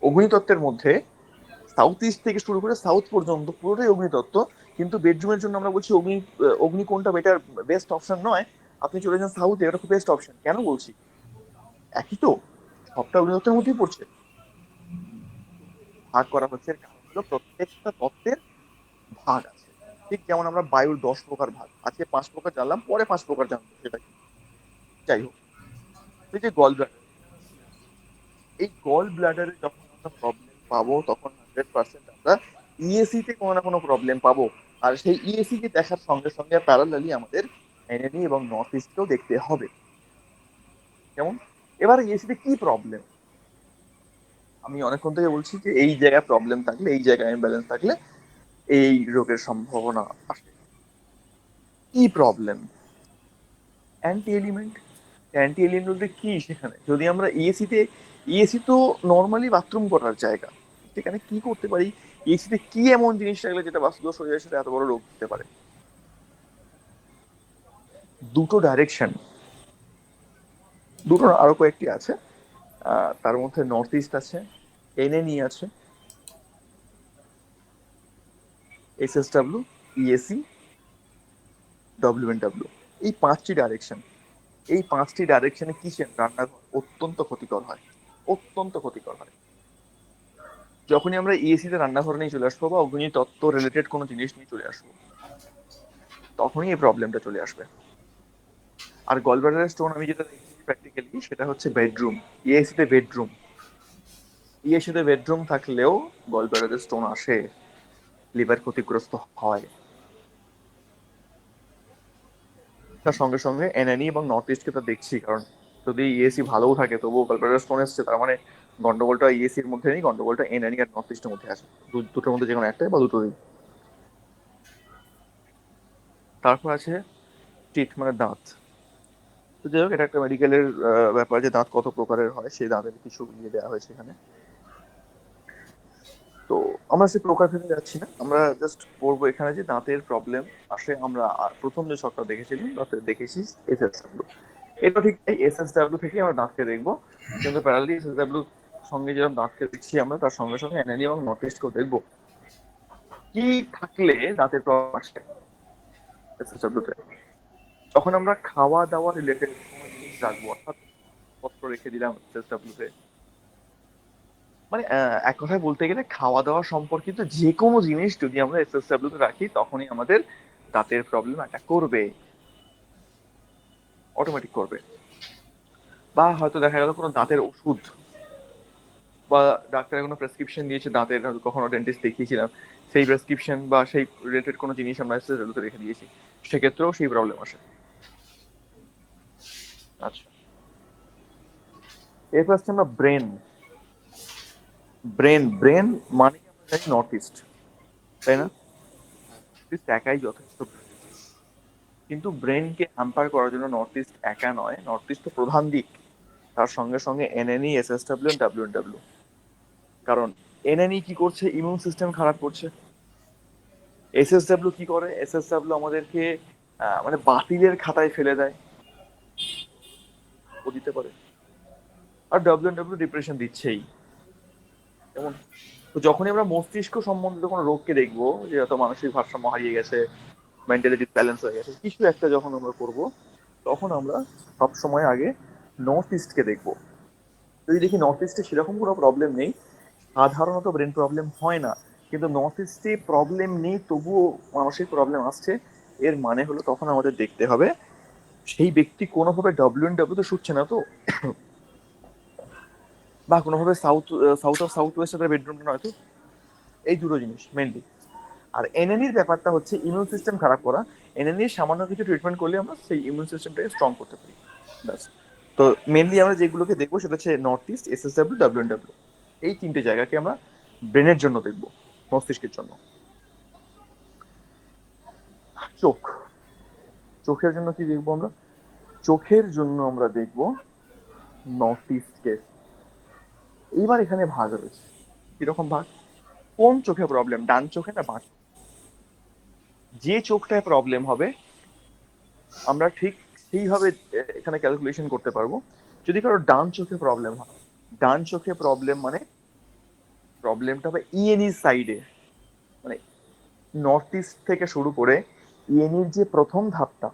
অগ্নিতত্ত্বের মধ্যে সাউথ ইস্ট থেকে শুরু করে সাউথ পর্যন্ত পুরোটাই অগ্নিতত্ত্ব, কিন্তু বেডরুমের জন্য আমরা বলছি অগ্নি কোনটা বেটার, বেস্ট অপশন নয়, আপনি চলে যান সাউথে, এটা খুব বেস্ট অপশন। কেন বলছি? একই তো, সবটা অগ্নিতত্ত্বের মধ্যেই পড়ছে। ভাগ করা হচ্ছে, এর কারণ হলো প্রত্যেকটা তত্ত্বের ভাগ আছে। ঠিক যেমন আমরা বায়ুর 10 প্রকার ভাগ, আজকে 5 প্রকার জানলাম, পরে 5 প্রকার জানবো, সেটা কি? যাই হোক, এই যে গল ব্লাডার, এই গল ব্লাডারে যখন আমরা প্রবলেম পাবো তখন 100% আমরা ইএসি তে কোনো না কোনো প্রবলেম পাবো। আর সেই ইএসি কে দেখার সঙ্গে সঙ্গে প্যারালালি আমাদের এনএনি এবং নর্থ ইস্টকেও দেখতে হবে। যেমন এবার ইএসি তে কি প্রবলেম, আমি অনেকক্ষণ থেকে বলছি যে এই জায়গায় প্রবলেম থাকলে, এই জায়গায় ইমব্যালেন্স থাকলে এই রোগের সম্ভাবনা আসে। কি problem? Anti element. Anti alien বলতে কি সেখানে, যদি আমরা ইএসি তে, ইএসি তো নর্মালি বাথরুম করার জায়গা, সেখানে কি করতে পারি? ইএসি তে কি এমন জিনিস থাকলে যেটা বাস্তুদোষ হয়ে যায়, সেটা এত বড় রোগ দিতে পারে? দুটো ডাইরেকশন, দুটো না, আরো কয়েকটি আছে। তার মধ্যে নর্থ ইস্ট আছে, এনএনই আছে, এসএসডব্লিউ, ইএসি, ডব্লিউএনডব্লিউ, এই 5টি ডাইরেকশন। এই 5টি ডাইরেকশনে কিচেন, রান্নাঘর অত্যন্ত ক্ষতিকর হয়, অত্যন্ত ক্ষতিকর হয়। যখনই আমরা ইএসি তে রান্নাঘর নিয়ে চলে আসবো বা অগ্নি তত্ত্ব রিলেটেড কোনো জিনিস নিয়ে চলে আসবো, তখনই এই প্রবলেমটা চলে আসবে। আর গলব্লাডারের স্টোন আমি যেটা দেখি প্র্যাকটিক্যালি, সেটা হচ্ছে বেডরুম। ইএসি তে বেডরুম, ইএসি তে বেডরুম থাকলেও গলব্লাডারের স্টোন আসে, লিভার ক্ষতিগ্রস্ত হয়। তার সঙ্গে সঙ্গে এনএনই এবং নর্থ ইস্টকে তো দেখছি, কারণ যদি ইএসি ভালোও থাকে তবুও গলব্লাডার স্টোন এসছে, তার মানে গন্ডগোলটা ইএসির মধ্যে নেই, গন্ডগোলটা এনএনই আর নর্থ ইস্টের মধ্যে আছে। দুটোর মধ্যে যে কোনো একটাই বা দুটোই। তারপর আছে টিথ, মানে দাঁত। তো যাই হোক, এটা একটা মেডিকেলের ব্যাপার যে দাঁত কত প্রকারের হয়, সেই দাঁতের কিছু ইয়ে দেওয়া হয়েছে এখানে। তো আমরা সে প্রকার ভেবে যাচ্ছি না, আমরা জাস্ট পড়বো এখানে যে দাঁতের প্রবলেম আসে। আমরা প্রথম যে শখটা দেখেছিলাম দাঁতের, দেখেছি এসএসডব্লিউ, এটা ঠিক এসএসডব্লিউ থেকে আমরা দাঁতকে দেখবো, কিন্তু প্যারালি এসএসডব্লিউ সঙ্গে যেরকম দাঁতকে দেখছি আমরা, তার সঙ্গে সঙ্গে এনএনই এবং নর্থ ইস্টকেও দেখবো কি থাকলে দাঁতের প্রবলেম আসে এসএসডব্লিউ তে। যখন আমরা খাওয়া দাওয়া রিলেটেড কোনো জিনিস রাখবো, অর্থাৎ পত্র রেখে দিলাম এসএসডব্লিউ তে, মানে এক কথায় বলতে গেলে খাওয়া দাওয়া সম্পর্কিত যে কোনো জিনিস যদি আমরা এসএসডব্লিউ তে রাখি, তখনই আমাদের দাঁতের প্রবলেম অ্যাটাক করবে, অটোমেটিক করবে। বা হয়তো দেখা গেল কোনো দাঁতের ওষুধ, বা ডাক্তারের কোনো প্রেসক্রিপশন দিয়েছে দাঁতের, হয়তো কখনো ডেন্টিস্ট দেখিয়েছিলাম, সেই প্রেসক্রিপশন বা সেই রিলেটেড কোনো জিনিস আমরা এসএসডব্লিউ তে রেখে দিয়েছি, সেক্ষেত্রেও সেই প্রবলেম আসে। আচ্ছা, এরপর আসছে আমরা ব্রেন। ব্রেন, ব্রেন মানে আমরা জানি নর্থ ইস্ট, তাই না? ইস্ট একাই যথেষ্ট, কিন্তু ব্রেনকে হ্যাম্পার করার জন্য নর্থ ইস্ট একা নয়, নর্থ ইস্ট তো প্রধান দিক, তার সঙ্গে সঙ্গে এনএনই, এসএসডব্লিউ, ডাব্লিউএনডব্লিউ। কারণ এনএনই কি করছে? ইমিউন সিস্টেম খারাপ করছে। এসএসডব্লিউ কি করে? এসএসডব্লিউ আমাদেরকে মানে বাতিলের খাতায় ফেলে দেয়, ও দিতে পারে। আর ডাব্লিউএনডব্লিউ ডিপ্রেশন দিচ্ছেই। যেমন, তো যখনই আমরা মস্তিষ্ক সম্বন্ধিত কোনো রোগকে দেখবো, যে হয়তো মানসিক ভারসাম্য হারিয়ে গেছে, মেন্টালি ডিসব্যালেন্স হয়ে গেছে, কিছু একটা যখন আমরা করবো, তখন আমরা সব সময় আগে নর্থ ইস্টকে দেখবো। যদি দেখি নর্থ ইস্টে সেরকম কোনো প্রবলেম নেই, সাধারণত ব্রেন প্রবলেম হয় না, কিন্তু নর্থ ইস্টে প্রবলেম নেই তবুও মানসিক প্রবলেম আসছে, এর মানে হলো তখন আমাদের দেখতে হবে সেই ব্যক্তি কোনোভাবে ডাব্লিউএনডব্লিউ তে শুচ্ছে না তো, বা কোনোভাবে সাউথ অফ সাউথ ওয়েস্ট বেডরুমটা নয় তো। এই দুটো জিনিস মেনলি। আর এনএনির ব্যাপারটা হচ্ছে ইমিউন সিস্টেম খারাপ করা। এনএনির সামান্য কিছু ট্রিটমেন্ট করলে আমরা সেই ইমিউন সিস্টেমটাকে স্ট্রং করতে পারি, ব্যাস। তো মেনলি আমরা যেগুলোকে দেখবো সেটা হচ্ছে নর্থ ইস্ট, এসএসডব্লিউ, ডাব্লিউএনডব্লিউ, এই তিনটে জায়গাকে আমরা ব্রেনের জন্য দেখবো, মস্তিষ্কের জন্য। চোখ, চোখের জন্য কি দেখবো আমরা? চোখের জন্য আমরা দেখবো নর্থ ইস্টকে। এইবার এখানে ভাগ রয়েছে, কিরকম ভাগ? কোন চোখে প্রবলেম, ডান চোখে না বাঁ চোখে? যে চোখটায় প্রবলেম হবে আমরা ঠিক সেইভাবে এখানে ক্যালকুলেশন করতে পারবো। যদি কারো ডান চোখে প্রবলেম হয়, ডান চোখে প্রবলেম মানে প্রবলেমটা হবে ইএনই সাইডে, মানে নর্থ ইস্ট থেকে শুরু করে ইএনইর যে প্রথম ধাপটা,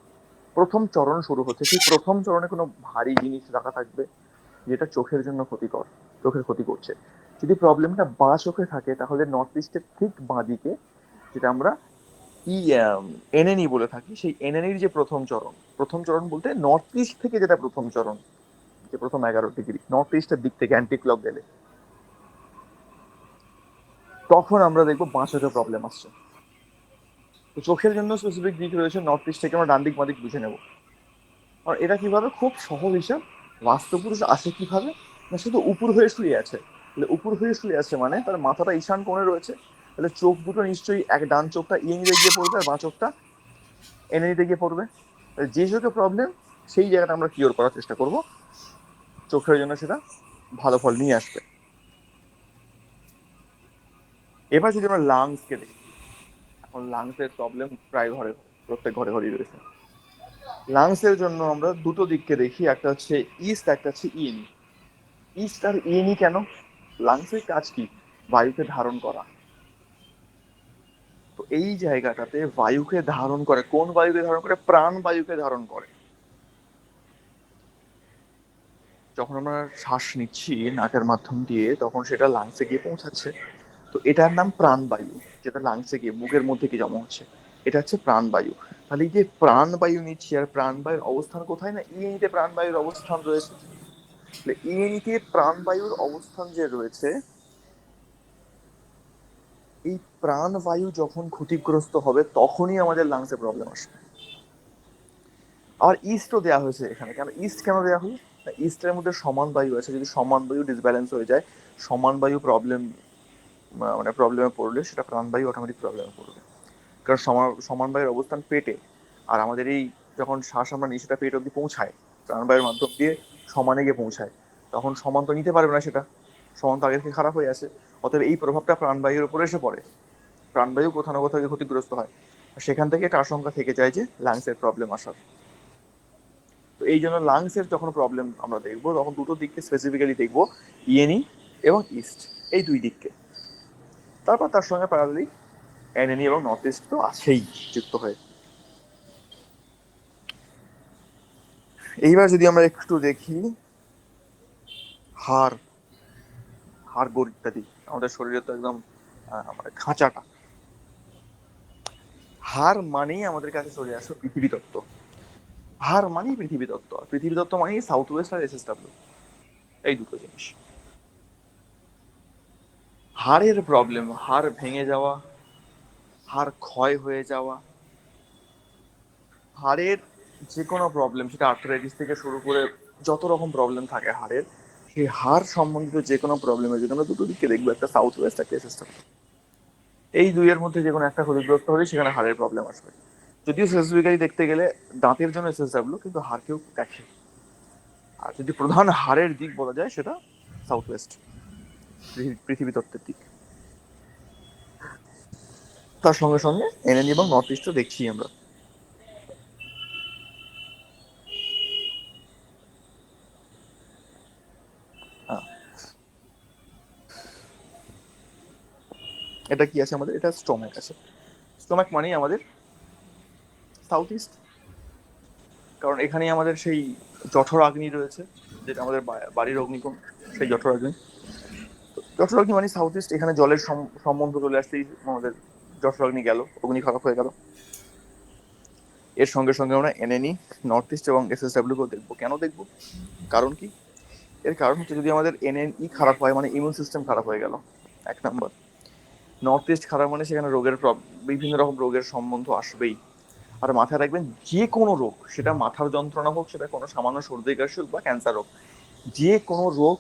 প্রথম চরণ শুরু হচ্ছে, সেই প্রথম চরণে কোনো ভারী জিনিস রাখা থাকবে যেটা চোখের জন্য ক্ষতিকর, চোখের ক্ষতি করছে। যদি প্রবলেমটা বাঁ চোখে থাকে তাহলে নর্থ ইস্টের ঠিক বাঁ দিকে, যেটা আমরা ই এনএনই বলে থাকি, সেই এনএনইর যে প্রথম চরণ, প্রথম চরণ বলতে নর্থ ইস্ট থেকে যেটা প্রথম চরণ, যে প্রথম 11 ডিগ্রি নর্থ ইস্টের দিক থেকে অ্যান্টি ক্লক গেলে, তখন আমরা দেখবো বাঁ চোখে প্রবলেম আসছে। তো চোখের জন্য স্পেসিফিক দিক রয়েছে, নর্থ ইস্ট থেকে আমরা ডান দিক বাঁ দিক বুঝে নেবো। আর এটা কিভাবে? খুব সহজ হিসাব। বাস্তুপুরুষ আসে কিভাবে না, শুধু উপর হয়ে শুয়ে আছে। তাহলে উপর হয়ে শুয়ে আছে মানে তার মাথাটা ঈশান কোণে রয়েছে, তাহলে চোখ দুটো নিশ্চয়ই এক, ডান চোখটা ইয়েনিতে গিয়ে পড়বে আর বাঁ চোখটা এনএনিতে গিয়ে পড়বে। যে চোখে প্রবলেম সেই জায়গাটা আমরা কিওর করার চেষ্টা করব, চোখের জন্য সেটা ভালো ফল নিয়ে আসবে। এবার যদি আমরা লাংসকে দেখি, এখন লাংসের প্রবলেম প্রায় ঘরে, প্রত্যেক ঘরে ঘরেই রয়েছে। লাংসের জন্য আমরা দুটো দিককে দেখি, একটা হচ্ছে ইস্ট, একটা হচ্ছে ইএনই। ইস্ট আর ইএনই কেন? লাংসের কাজ কি? বায়ুকে ধারণ করা। তো এই জায়গাটাতে বায়ুকে ধারণ করে, কোন বায়ুকে ধারণ করে? প্রাণ বায়ুকে ধারণ করে। যখন আমরা শ্বাস নিচ্ছি নাকের মাধ্যম দিয়ে, তখন সেটা লাংসে গিয়ে পৌঁছাচ্ছে। তো এটার নাম প্রাণবায়ু, যেটা লাংসে গিয়ে মুখের মধ্যে কি জমা হচ্ছে, এটা হচ্ছে প্রাণবায়ু। তাহলে এই যে প্রাণবায়ু নিচ্ছি, আর প্রাণবায়ুর অবস্থান কোথায়? না ইএনিতে প্রাণবায়ুর অবস্থান রয়েছে। তাহলে ইএনিতে প্রাণবায়ুর অবস্থান যে রয়েছে, এই প্রাণবায়ু যখন ক্ষতিগ্রস্ত হবে তখনই আমাদের লাংসে প্রবলেম আসবে। আর ইস্টও দেওয়া হয়েছে এখানে, কেন ইস্ট কেন দেওয়া হলো? ইস্টের মধ্যে সমান বায়ু আছে, যদি সমান বায়ু ডিসব্যালেন্স হয়ে যায়, সমান বায়ু প্রবলেম, মানে প্রবলেমে পড়লে সেটা প্রাণবায়ু অটোমেটিক প্রবলেমে পড়বে। কারণ সমান সমান বায়ুর অবস্থান পেটে, আর আমাদের এই যখন শ্বাস আমরা নিই সেটা পেট অব্দি পৌঁছায়, প্রাণবায়ুর মাধ্যম দিয়ে সমানে গিয়ে পৌঁছায়, তখন সমান তো নিতে পারবে না, সেটা সমান তো আগে থেকে খারাপ হয়ে আছে। অতএব এই প্রভাবটা প্রাণবায়ুর উপরে এসে পড়ে, প্রাণবায়ু কোথাও না কোথাও গিয়ে ক্ষতিগ্রস্ত হয়। সেখান থেকে একটা আশঙ্কা থেকে যায় যে লাংসের প্রবলেম আসার। তো এই জন্য লাংসের যখন প্রবলেম আমরা দেখবো, তখন দুটো দিককে স্পেসিফিক্যালি দেখবো, ইএনই এবং ইস্ট, এই দুই দিককে। তারপর তার সঙ্গে প্যারালালি এনএনই এবং নর্থ ইস্ট তো আছেই যুক্ত হয়ে। এইবার যদি আমরা একটু দেখি হাড়, হাড় ইত্যাদি, আমাদের শরীরে তো একদম মানে খাঁচাটা। হাড় মানেই আমাদের কাছে চলে আসে পৃথিবী তত্ত্ব। হাড় মানেই পৃথিবী তত্ত্ব, আর পৃথিবী তত্ত্ব মানেই সাউথ ওয়েস্ট আর এসএসডব্লিউ, এই দুটো জিনিস। হাড়ের প্রবলেম, হাড় ভেঙে যাওয়া, হাড় ক্ষয় হয়ে যাওয়া, হাড়ের যে কোনো প্রবলেম, সেটা আর্থ্রাইটিস থেকে শুরু করে যত রকম প্রবলেম থাকে হাড়ের, সেই হাড় সম্বন্ধিত যে কোনো প্রবলেমের জন্য আমরা দুটো দিকে দেখবো, একটা সাউথ ওয়েস্ট, একটা এসএসডব্লিউ। এই দুইয়ের মধ্যে যে কোনো একটা ক্ষতিগ্রস্ত হলে সেখানে হাড়ের প্রবলেম আসবে। যদিও স্পেসিফিক্যালি দেখতে গেলে দাঁতের জন্য এসএসডব্লিউ, কিন্তু হাড়কেও দেখে। আর যদি প্রধান হাড়ের দিক বলা যায় সেটা সাউথ ওয়েস্ট, পৃথিবী তত্ত্বের দিক। তার সঙ্গে সঙ্গে এনএনই এবং নর্থ ইস্টও দেখছি আমরা। হ্যাঁ, এটা কি আছে আমাদের? এটা স্টোমাক আছে। স্টোমাক মানেই আমাদের সাউথ ইস্ট, কারণ এখানেই আমাদের সেই জঠর আগ্নি রয়েছে, যেটা আমাদের বাড়ির অগ্নিকোণ, সেই জঠর আগ্নি। জঠর অগ্নি মানে সাউথ ইস্ট, এখানে জলের সম্বন্ধ চলে আসতেই আমাদের জঠর অগ্নি গেল, অগ্নি খারাপ হয়ে গেল। এর সঙ্গে সঙ্গে আমরা এনএনই, নর্থ ইস্ট এবং এসএসডব্লিউ কেও দেখবো। কেন দেখবো? কারণ কি? এর কারণ হচ্ছে, যদি আমাদের এনএনই খারাপ হয় মানে ইমিউন সিস্টেম খারাপ হয়ে গেল, এক নম্বর। নর্থ ইস্ট খারাপ মানে সেখানে রোগের বিভিন্ন রকম রোগের সম্বন্ধ আসবেই। আর মাথায় রাখবেন, যে কোনো রোগ, সেটা মাথার যন্ত্রণা হোক, সেটা কোনো সামান্য সর্দি কাশি হোক বা ক্যান্সার হোক, যে কোনো রোগ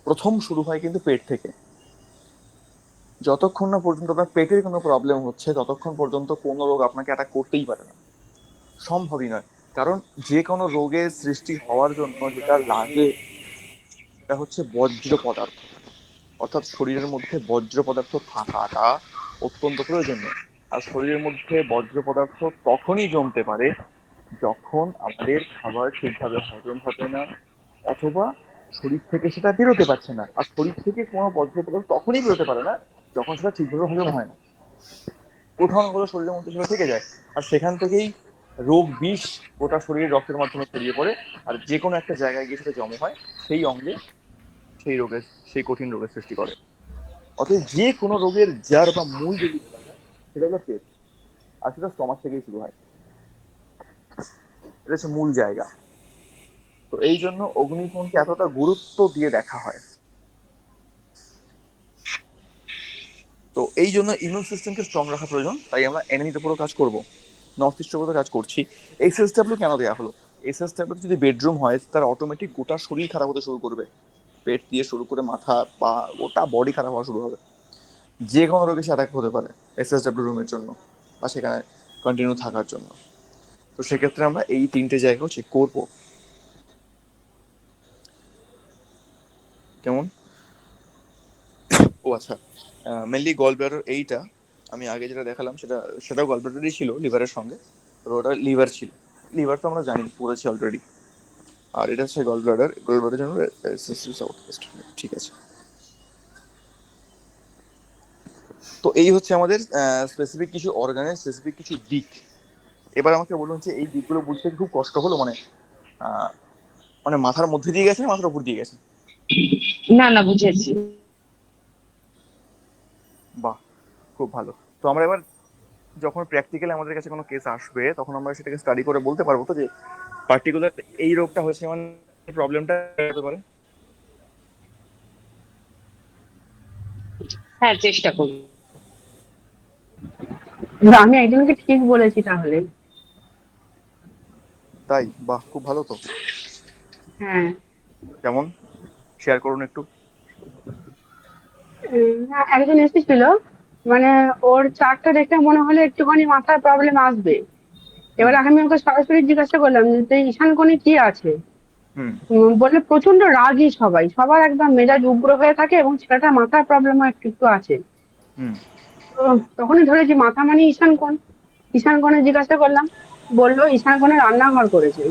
প্রথম শুরু হয় কিন্তু পেট থেকে। যতক্ষণ না পর্যন্ত আপনার পেটের কোনো প্রবলেম হচ্ছে, ততক্ষণ পর্যন্ত কোনো রোগ আপনাকে অ্যাটাক করতেই পারে না, সম্ভবই নয়। কারণ যে কোনো রোগের সৃষ্টি হওয়ার জন্য যেটা লাগে, সেটা হচ্ছে বর্জ্য পদার্থ, অর্থাৎ শরীরের মধ্যে বজ্র পদার্থ থাকাটা অত্যন্ত প্রয়োজনীয়। আর শরীরের মধ্যে বজ্র পদার্থ তখনই জমতে পারে যখন আমাদের খাবার ঠিকভাবে হজম হবে না, অথবা শরীর থেকে সেটা বেরোতে পারছে না। আর শরীর থেকে কোনো বজ্র পদার্থ তখনই বেরোতে পারে না যখন সেটা ঠিকভাবে হজম হয় না, কোথাও না কোথাও শরীরের মধ্যে সেটা থেকে যায়। আর সেখান থেকেই রোগ বিষ গোটা শরীরে রক্তের মাধ্যমে ছড়িয়ে পড়ে, আর যে কোনো একটা জায়গায় গিয়ে সেটা জমা হয়, সেই অঙ্গে সেই রোগের, সেই কঠিন রোগের সৃষ্টি করে। অতএব যে কোনো রোগের জার বা মূল যদি বলা যায়, সেটা হলো পেট। আর সেটা স্টমাক থেকেই শুরু হয়, এটা হচ্ছে মূল জায়গা। তো এই জন্য অগ্নিকোণকে এতটা গুরুত্ব দিয়ে দেখা হয়। তো এই জন্য ইমিউন সিস্টেমকে স্ট্রং রাখা প্রয়োজন, তাই আমরা এনিমির উপরও কাজ করবো, নর্থ ইস্টের উপরও কাজ করছি। এসএসডব্লিউ কেন দেওয়া হলো? এসএসডব্লিউ যদি বেডরুম হয়, তার অটোমেটিক গোটা শরীর খারাপ হতে শুরু করবে, পেট দিয়ে শুরু করে মাথা পা গোটা বডি খারাপ হওয়া শুরু হবে। যে কোনো রোগে সে অ্যাটাক হতে পারে এসএসডব্লিউ রুমের জন্য বা সেখানে কন্টিনিউ থাকার জন্য। তো সেক্ষেত্রে আমরা এই তিনটে জায়গাও চেক করবো। কেমন? ও আচ্ছা, মেনলি গল ব্লাডার এইটা আমি আগে যেটা দেখালাম সেটাও গল ব্লাডারই ছিল লিভারের সঙ্গে। তো ওটা লিভার ছিল, লিভার তো আমরা জানি পড়েছি অলরেডি। আর এটা হচ্ছে গল ব্লাডার, গল ব্লাডার জন্য ঠিক আছে। তো এই হচ্ছে আমাদের স্পেসিফিক কিছু অর্গানের স্পেসিফিক কিছু দিক। এবার আমাকে বলুন যে এই দিকগুলো বুঝতে খুব কষ্ট হলো, মানে মানে মাথার মধ্যে দিয়ে গেছে, মাথার উপর দিয়ে গেছে? না না, বুঝেছি। বাহ, খুব ভালো। তো আমরা এবার যখন প্র্যাকটিক্যালি আমাদের কাছে কোনো কেস আসবে, তখন আমরা সেটাকে স্টাডি করে বলতে পারবো তো যে পার্টিকুলার এই রোগটা হয়েছে, মানে প্রবলেমটা হতে পারে। হ্যাঁ, চেষ্টা করবো। আমি একজনকে ঠিক বলেছি তাহলে। তাই? বাহ, খুব ভালো তো। হ্যাঁ। যেমন শেয়ার করুন একটু। একজন এসেছিল, মানে ওর চার্টটা দেখে মনে হলো একটুখানি মাথার প্রবলেম আসবে। হুম। এবার আমি ওকে সরাসরি জিজ্ঞাসা করলাম যে ঈশান কোণে কি আছে। হুম। বললে প্রচন্ড রাগী সবাই, সবার একদম মেজাজ উগ্র হয়ে থাকে এবং ছেলেটার মাথার প্রবলেম একটু একটু আছে। হুম। তো তখনই ধরেছি মাথা মানে ঈশান কোণ। ঈশান কোণে জিজ্ঞাসা করলাম, বললো ঈশান কোণে রান্নাঘর করেছে,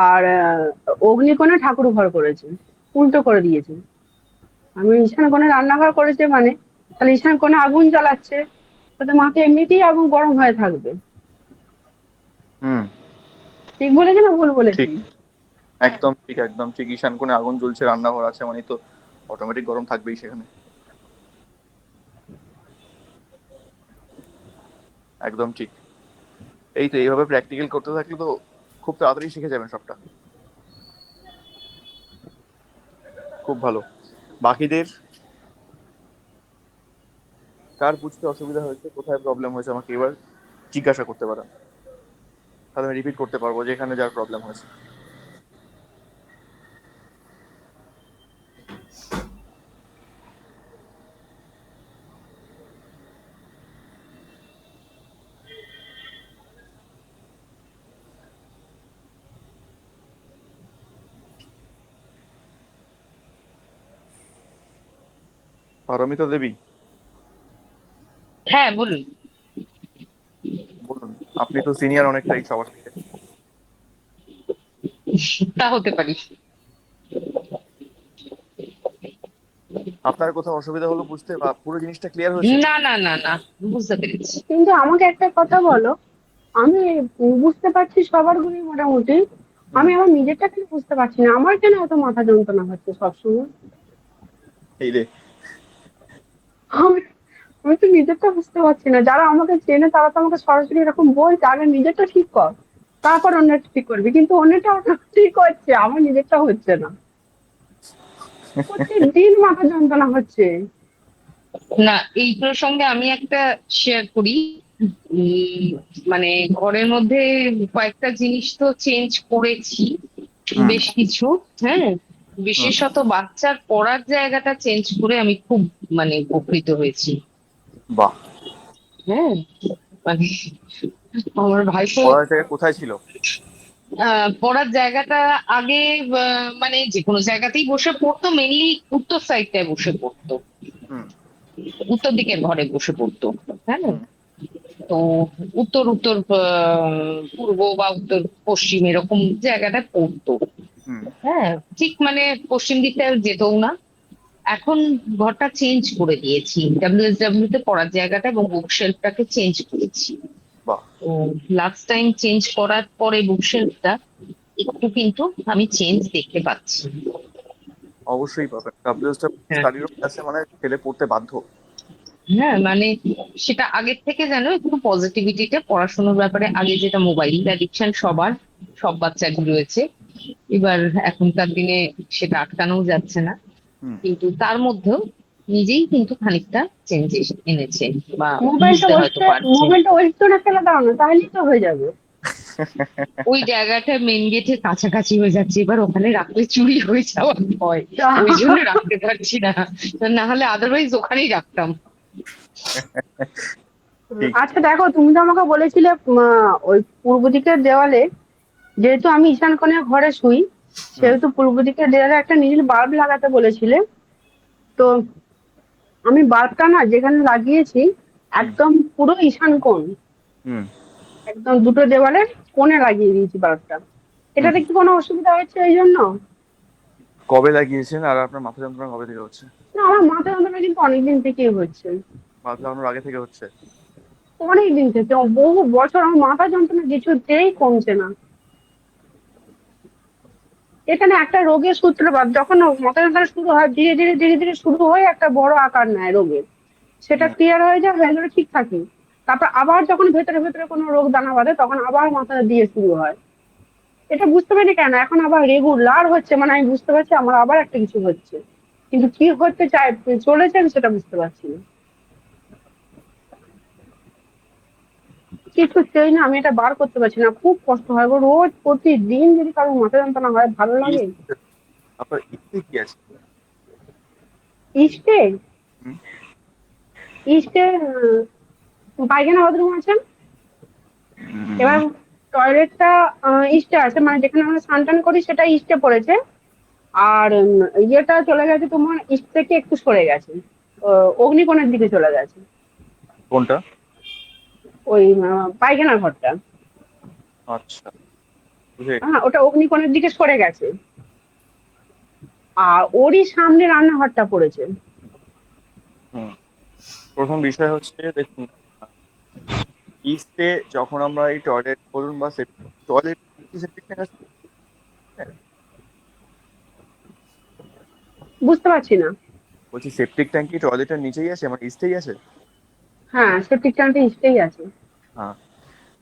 আর অগ্নিকোণে ঠাকুর ঘর করেছে, উল্টো করে দিয়েছে। আমি ঈশান কোণে রান্নাঘর করেছে মানে, তাহলে ঈশান কোণে আগুন জ্বালাচ্ছে, তাতে মাথা এমনিতেই আগুন গরম হয়ে থাকবে। হুম। ঠিক বলেছি না ভুল বলেছি? ঠিক, একদম ঠিক, একদম ঠিক। ঈশান কোণে আগুন জ্বলছে, রান্নাঘর আছে, মানে তো অটোমেটিক গরম থাকবেই সেখানে। একদম ঠিক। এই তো এইভাবে প্র্যাকটিক্যাল করতে থাকলে তো খুব তাড়াতাড়ি শিখে যাবেন সবটা। খুব ভালো। বাকিদের কার বুঝতে অসুবিধা হয়েছে, কোথায় প্রবলেম হয়েছে, আমাকে এবার জিজ্ঞাসা করতে পারেন, তাহলে আমি রিপিট করতে পারবো যে এখানে যার প্রবলেম হয়েছে। পারমিতা দেবী, হ্যাঁ, বলুন। বলুন। আপনি তো সিনিয়র অনেকটাই সবার থেকে। তা হতে পারি। আপনার কোথাও অসুবিধা হলো বুঝতে, বা পুরো জিনিসটা ক্লিয়ার হয়েছে? না না না না, বুঝতে পেরেছি। কিন্তু আমাকে একটা কথা বলো, আমি বুঝতে পারছি সবার গুলোই মোটামুটি, হুম। আমি আমার নিজেরটা কেন বুঝতে পারছি না, আমার কেন এত মাথা যন্ত্রণা হচ্ছে সবসময়? এই রে। আমি আমি তো নিজেরটা বুঝতে পারছি না। যারা আমাকে চেনে তারা তো আমাকে সরাসরি এরকম বলছে, আগে নিজেরটা ঠিক কর, তারপর অন্যটা ঠিক করবি, কিন্তু অন্যটা ঠিক হচ্ছে, আমার নিজেরটা হচ্ছে না। প্রত্যেকদিন মাথা যন্ত্রণা হচ্ছে। না, এই প্রসঙ্গে আমি একটা শেয়ার করি। উম, মানে ঘরের মধ্যে কয়েকটা জিনিস তো চেঞ্জ করেছি, হুম। বেশ কিছু। হ্যাঁ, হুম। বিশেষত বাচ্চার পড়ার জায়গাটা চেঞ্জ করে আমি খুব মানে উপকৃত হয়েছি। বাহ। হ্যাঁ, মানে আমার ভাইপো পড়ার জায়গা কোথায় ছিল? পড়ার জায়গাটা আগে মানে যে কোনো জায়গাতেই বসে পড়তো, মেনলি উত্তর সাইডটায় বসে পড়তো, হুম উত্তর দিকের ঘরে বসে পড়তো। হ্যাঁ, হুম তো উত্তর উত্তর পূর্ব বা উত্তর পশ্চিম এরকম জায়গাটা পড়তো। হুম। হ্যাঁ, ঠিক মানে পশ্চিম দিকটা যেতও না। এখন ঘরটা চেঞ্জ করে দিয়েছি, ডাব্লিউএসডব্লিউ তে পড়ার জায়গাটা এবং বুকশেলফটাকে চেঞ্জ করেছি। বাহ। তো লাস্ট টাইম চেঞ্জ করার পরে বুকশেলফটা একটু কিন্তু আমি চেঞ্জ দেখতে পাচ্ছি। অবশ্যই পাবেন, ডাব্লিউএসটা হ্যাঁ, স্টাডি রুম আছে মানে ছেলে পড়তে বাধ্য। হ্যাঁ, মানে সেটা আগের থেকে যেন একটু পজিটিভিটিতে পড়াশোনার ব্যাপারে, আগে যেটা মোবাইল অ্যাডিকশন সবার, সব বাচ্চারই রয়েছে, এবার এখনকার দিনে সেটা আটকানো যাচ্ছে না, হুম। কিন্তু তার মধ্যেও নিজেই কিন্তু খানিকটা চেঞ্জ এনেছে বা মোবাইলটা বুঝতে হয়তো ওইটা পারছে। মোবাইলটা ওই স্টোরে ফেলে দাও না, তাহলেই তো হয়ে যাবে। ওই জায়গাটা মেন গেটের কাছাকাছি হয়ে যাচ্ছে, এবার ওখানে রাখলে চুরি হয়ে যাওয়ার ভয়, ওই জন্য রাখতে পারছি না, না হলে আদারওয়াইজ ওখানেই রাখতাম। ঠিক। আচ্ছা দেখো, তুমি তো আমাকে বলেছিলে ওই পূর্ব দিকের দেওয়ালে, যেহেতু আমি ঈশান কোণের ঘরে শুই, হুম সেহেতু পূর্ব দিকের দেওয়ালে একটা নীল বাল্ব লাগাতে বলেছিলে। তো আমি বাল্বটা না যেখানে লাগিয়েছি, হুম একদম পুরো ঈশান কোণ, হুম একদম দুটো দেওয়ালের কোণে লাগিয়ে দিয়েছি বাল্বটা। হুম। এটাতে কি কোনো অসুবিধা হচ্ছে এই জন্য? কবে লাগিয়েছেন আর আপনার মাথা যন্ত্রণা কবে থেকে হচ্ছে? না, আমার মাথা যন্ত্রণা কিন্তু অনেকদিন থেকেই হচ্ছে। মাথা লাগানোর আগে থেকে হচ্ছে? অনেকদিন থেকে, বহু বছর আমার মাথা যন্ত্রণা কিছুতেই কমছে না। এখানে একটা রোগের সূত্রপাত, যখন মাথা যন্ত্রণা শুরু হয় ধীরে ধীরে ধীরে ধীরে শুরু হয়ে একটা বড় আকার নেয় রোগের, সেটা হুম। ক্লিয়ার হয়ে যায়, হয়ে গেলে ঠিক থাকে। তারপর আবার যখন ভেতরে ভেতরে কোনো রোগ দানা বাঁধে, তখন আবার মাথা দিয়ে শুরু হয়। এটা বুঝতে পারি কেন এখন আবার রেগুলার হচ্ছে, মানে আমি বুঝতে পারছি আমার আবার একটা কিছু হচ্ছে, কিন্তু কি হতে চায় চলেছে আমি সেটা বুঝতে পারছি না। কিছুতেই না, আমি এটা বার করতে পারছি না, খুব কষ্ট হয় গো। রোজ প্রতিদিন যদি কারো মাথা যন্ত্রণা হয় ভালো লাগে? ইস্ট, আপনার ইস্টে কি আছে? ইস্টে, হুম ইস্টে পায়খানা বাথরুম আছে। এবার হুম। টয়লেটটা ইস্টে আছে, মানে যেখানে আমরা স্নান টান করি সেটা ইস্টে পড়েছে। আর ইয়েটা চলে গেছে তোমার ইস্ট থেকে একটু সরে গেছে, অগ্নিকোণের দিকে চলে গেছে। কোনটা? ওই পায়খানা ঘরটা, আচ্ছা, বুঝে গেছি। হ্যাঁ ওটা অগ্নিকোণের দিকে সরে গেছে। আর ওরই সামনে রান্নাঘরটা পড়েছে। হুম। প্রথম বিষয় হচ্ছে দেখুন, ইস্টে যখন আমরা এই টয়লেট বলুন বা টয়লেট, সেপ্টিক ট্যাঙ্ক আছে? হ্যাঁ, বুঝতে পারছি না। বলছি সেপ্টিক ট্যাঙ্ক কি টয়লেটের নিচেই আছে, মানে ইস্টেই আছে? হ্যাঁ, সেপ্টিক ট্যাঙ্কটা ইস্টেই আছে। হ্যাঁ।